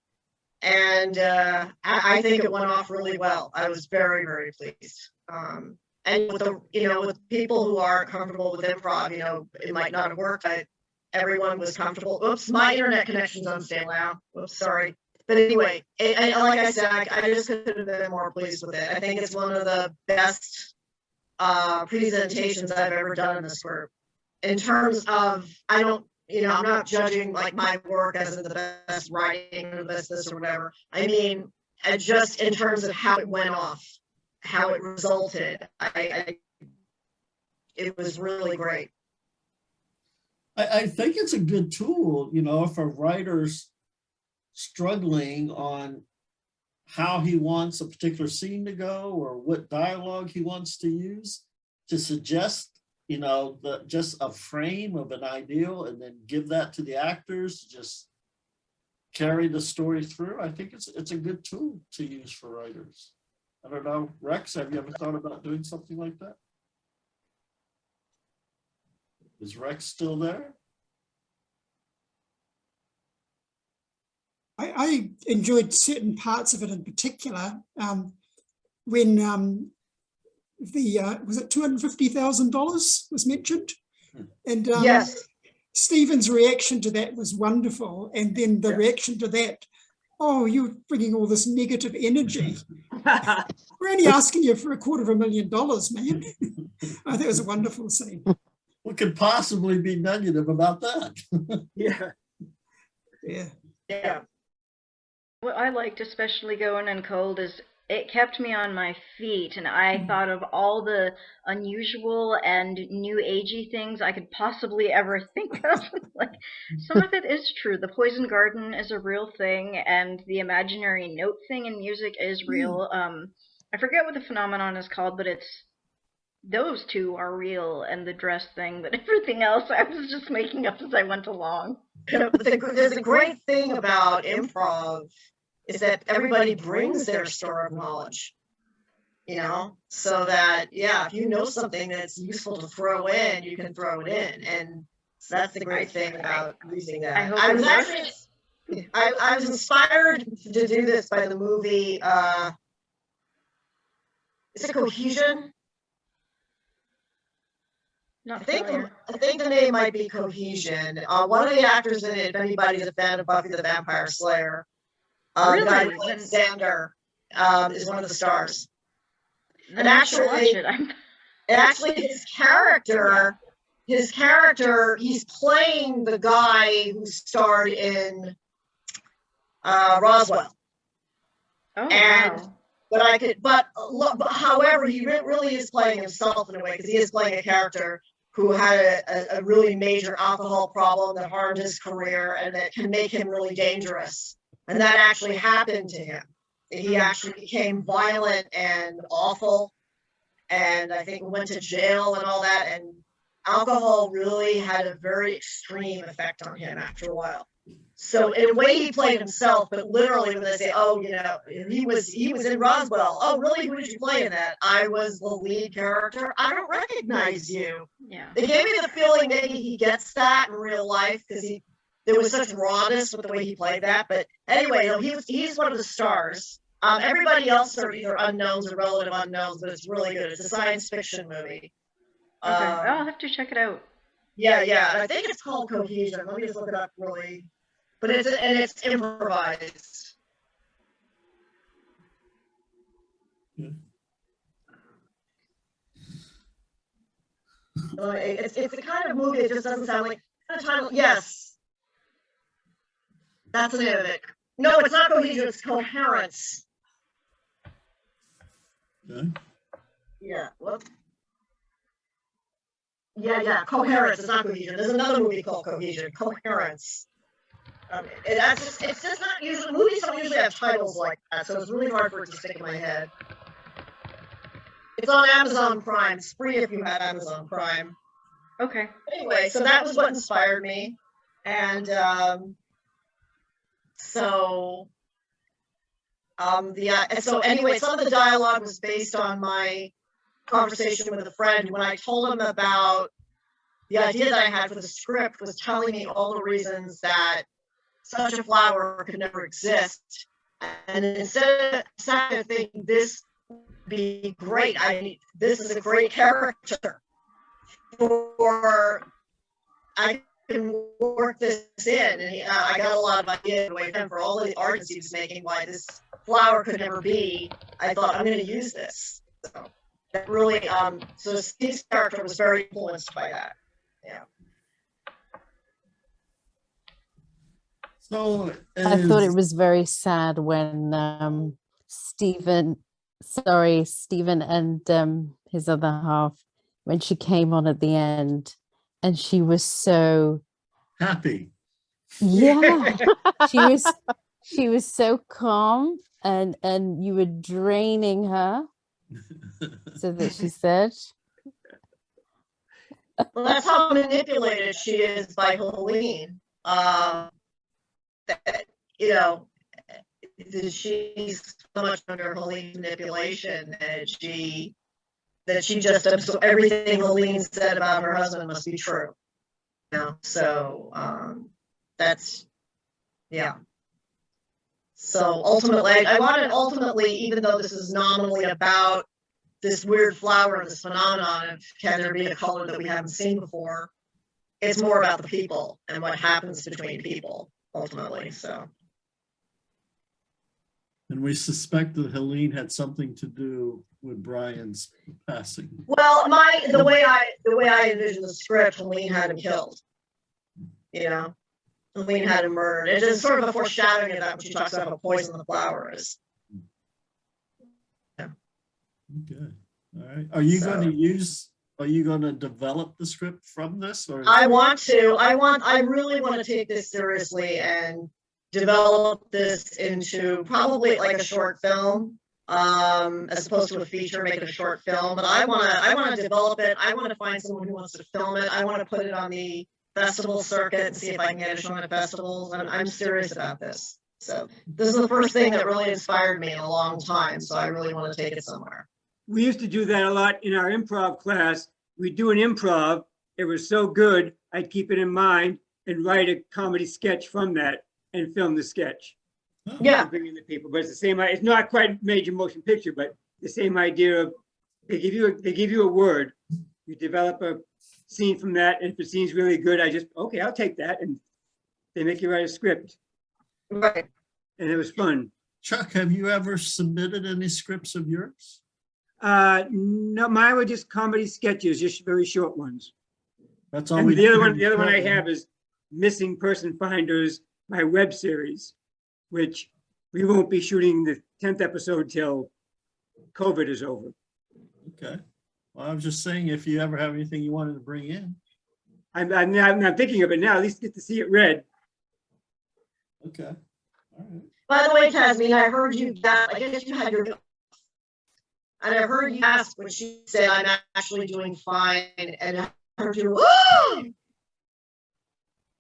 And I think it went off really well. I was very, very pleased. And with with people who aren't comfortable with improv, it might not have worked. Everyone was comfortable. Oops, my internet connection's unstable now. Oops, sorry. But anyway, like I said, I just could have been more pleased with it. I think it's one of the best presentations I've ever done in this group. In terms of, I'm not judging like my work as the best writing or the best this or whatever. I mean, just in terms of how it went off, how it resulted, it was really great. I think it's a good tool, if a writer's struggling on how he wants a particular scene to go or what dialogue he wants to use, to suggest, just a frame of an ideal and then give that to the actors to just carry the story through. I think it's a good tool to use for writers. I don't know, Rex, have you ever thought about doing something like that? Is Rex still there? I enjoyed certain parts of it in particular. When was it $250,000 was mentioned? And yes, Stephen's reaction to that was wonderful. And then the reaction to that, oh, you're bringing all this negative energy. We're only asking you for $250,000, man. I think it was a wonderful scene. What could possibly be negative about that? Yeah. Yeah. What I liked especially going in cold is it kept me on my feet, and I thought of all the unusual and new agey things I could possibly ever think of. Like, some of it is true. The poison garden is a real thing, and the imaginary note thing in music is real. I forget what the phenomenon is called, but those two are real, and the dress thing, but everything else I was just making up as I went along. There's a great thing about improv is that everybody brings their store of knowledge, so that, if you know something that's useful to throw in, you can throw it in. And so that's the great thing about using that. I was inspired to do this by the movie, is it Cohesion? I think the name might be Cohesion. One of the actors in it, if anybody's a fan of Buffy the Vampire Slayer, Really? guy named Xander, is one of the stars. And Actually, his character, he's playing the guy who starred in Roswell. Oh, and wow. However, he really is playing himself in a way, because he is playing a character who had a really major alcohol problem that harmed his career and that can make him really dangerous. And that actually happened to him. He actually became violent and awful, and I think went to jail and all that. And alcohol really had a very extreme effect on him after a while. So in a way he played himself, but literally when they say, oh, you know, he was in Roswell. Oh, really? Who did you play in that? I was the lead character. I don't recognize you. Yeah. They gave me the feeling maybe he gets that in real life because there was such rawness with the way he played that. But anyway, no, he's one of the stars. Everybody else are either unknowns or relative unknowns, but it's really good. It's a science fiction movie. Okay. I'll have to check it out. Yeah. And I think it's called Cohesion. Let me just look it up really. But it's improvised. It's the kind of movie. It just doesn't sound like the title. Yes, that's the name of it. No, it's not Cohesion. It's Coherence. Okay. Yeah. Whoops. Yeah. Coherence. It's not Cohesion. There's another movie called Cohesion. Coherence. It's just not usually, movies don't usually have titles like that, so it's really hard for it to stick in my head. It's on Amazon Prime. It's free if you have Amazon Prime. Okay. Anyway, so that was what inspired me. And so anyway, some of the dialogue was based on my conversation with a friend. When I told him about the idea that I had for the script, was telling me all the reasons that such a flower could never exist. And instead of thinking this would be great, this is a great character, or I can work this in. And I got a lot of ideas away from him for all the arguments he was making why this flower could never be. I thought, I'm going to use this. So that really, so Steve's character was very influenced by that. Yeah. So I thought it was very sad when Stephen and his other half, when she came on at the end and she was so happy. Yeah. she was so calm and you were draining her. So that she said. Well, that's how manipulated she is by Helene. You know, she's so much under Helene's manipulation that she just absorbs everything Helene said about her husband must be true. You know, so that's, yeah. So ultimately, I wanted even though this is nominally about this weird flower, this phenomenon of can there be a color that we haven't seen before, it's more about the people and what happens between people ultimately. So. And we suspect that Helene had something to do with Brian's passing. Well, the way I envision the script, Helene had him killed. You know, Helene had him murdered. It is sort of a foreshadowing of that when she talks about how poison the flower is. Yeah. Okay. All right. Are you going to develop the script from this, or? I really want to take this seriously and develop this into probably like a short film, as opposed to a feature, make it a short film. But I want to develop it. I want to find someone who wants to film it. I want to put it on the festival circuit and see if I can get it shown at festivals. And I'm serious about this. So this is the first thing that really inspired me in a long time. So I really want to take it somewhere. We used to do that a lot in our improv class. We'd do an improv. It was so good, I'd keep it in mind and write a comedy sketch from that and film the sketch. Yeah. Bring in the people, but it's the same. It's not quite major motion picture, but the same idea of they give you a word, you develop a scene from that, and if the scene's really good, okay, I'll take that, and they make you write a script. Right. And it was fun. Chuck, have you ever submitted any scripts of yours? No, mine were just comedy sketches, just very short ones. That's all. And we the other one I have is Missing Person Finders, my web series, which we won't be shooting the 10th episode till COVID is over. Okay. Well, I was just saying, if you ever have anything you wanted to bring in. I'm not thinking of it now. At least get to see it read. Okay. All right. By the way, Tasmin, I heard you. I guess you had your. And I heard you ask when she said, "I'm actually doing fine," and I heard you. Oh,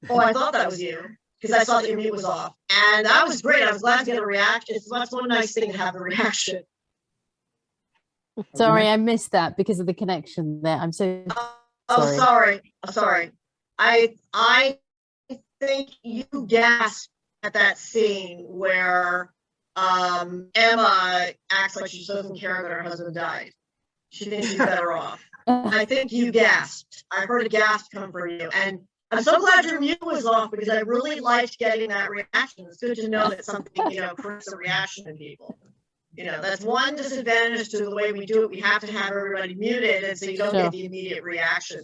I thought that was you. because I saw that your mute was off. And that was great. I was glad to get a reaction. That's one nice thing to have the reaction. Sorry, I missed that because of the connection there. I'm so Oh, sorry. I think you gasped at that scene where Emma acts like she doesn't care that her husband died. She thinks she's better off. I think you gasped. I heard a gasp come from you. And I'm so glad your mute was off because I really liked getting that reaction. It's good to know that something, creates a reaction in people. That's one disadvantage to the way we do it. We have to have everybody muted, and so you don't Sure. get the immediate reaction.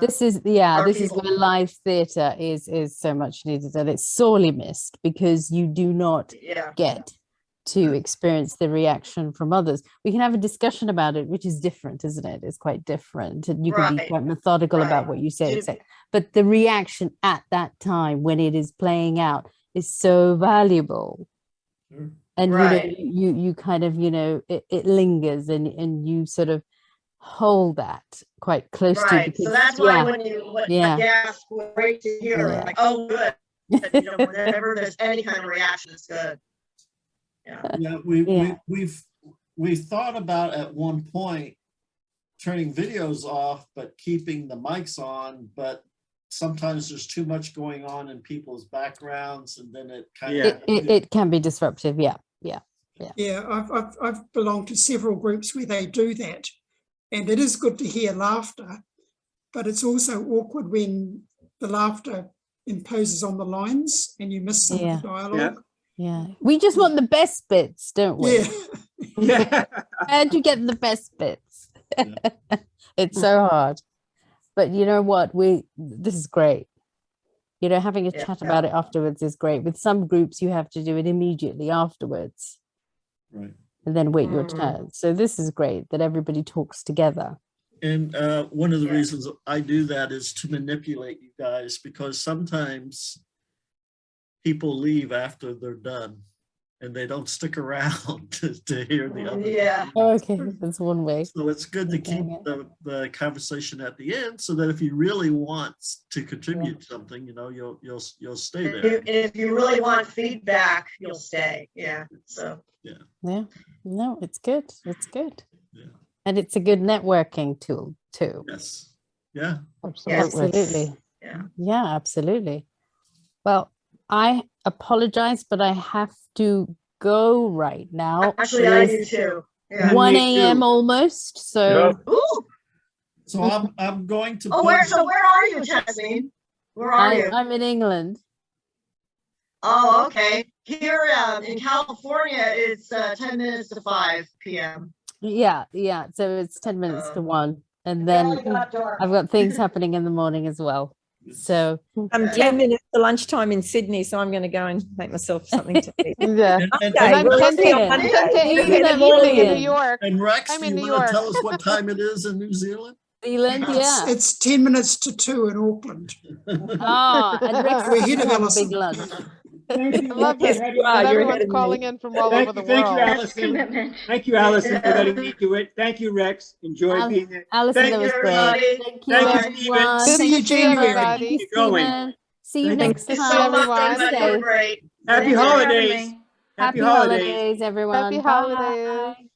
This is people- where live theatre is so much needed, and it's sorely missed because you do not Yeah. get to experience the reaction from others. We can have a discussion about it, which is different, isn't it? It's quite different, and you can be Right. quite methodical about Right. what you say, Do- etc. But the reaction at that time when it is playing out is so valuable. And Right. you kind of it lingers, and you sort of hold that quite close to Right. because So that's why yeah, when yeah. a gasp was great to hear, Yeah. like, oh, good. Whenever there's any kind of reaction, it's good. Yeah, Yeah. we've thought about at one point turning videos off, but keeping the mics on, but sometimes there's too much going on in people's backgrounds, and then it kind of It can be disruptive. Yeah. Yeah, I've belonged to several groups where they do that, and it is good to hear laughter, but it's also awkward when the laughter imposes on the lines and you miss some Yeah. of the dialogue. Yeah. We just want the best bits, don't we? Yeah. How do you get the best bits? It's so hard. But you know what? This is great. Having a Yeah. chat about it afterwards is great. With some groups, you have to do it immediately afterwards right. and then wait your Mhm. turn. So this is great that everybody talks together. And one of the Yeah. reasons I do that is to manipulate you guys, because sometimes people leave after they're done and they don't stick around to hear the other. Yeah. Okay, that's one way. So it's good to Okay, keep yeah. the conversation at the end, so that if you really want to contribute something, you'll stay And there. if you really want feedback, you'll stay. Yeah. So. Yeah. No, it's good. It's good. Yeah. And it's a good networking tool too. Yes. Yeah. Absolutely. Yeah. Yeah, absolutely. Well, I apologize, but I have to go right now. Actually, I It do is too. Yeah. 1 Me a.m. too. almost. So Ooh. So I'm going to. Oh, where are you, Tasmin? Where are you? I'm in England. Oh, okay. Here in California, it's 10 minutes to 5 p.m. Yeah. So it's 10 minutes to 1. And It only then got dark. I've got things happening in the morning as well. So I'm 10 minutes to lunchtime in Sydney, so I'm going to go and make myself something to eat. Yeah. And Okay, I'm we'll 10 see you to, on Monday. in Even the at evening in New morning. York. And Rex, I'm do in you New want to York. tell us what time it is in New Zealand? Zealand, yeah. It's 10 minutes to 2 in Auckland. Ah, and Rex We're is here to gonna have a Alison. big lunch. Thank you. I love Yes, that you are. You're everyone's ahead of me. calling in from all over the Thank you, world. Allison. Commitment. Thank you, Allison, for letting me do it. Thank you, Rex. Enjoy Al- being there. Alison, Thank that you, was great. everybody. Thank you, Thank you, everyone. See Thank you, you, January. everybody. Thank you, Going. Stephen. See you Thank you. next Thank you time. so much, Stay everybody. You were safe. great. Happy Thank you for having holidays. me. Happy holidays. holidays, everyone. Happy holidays. Bye.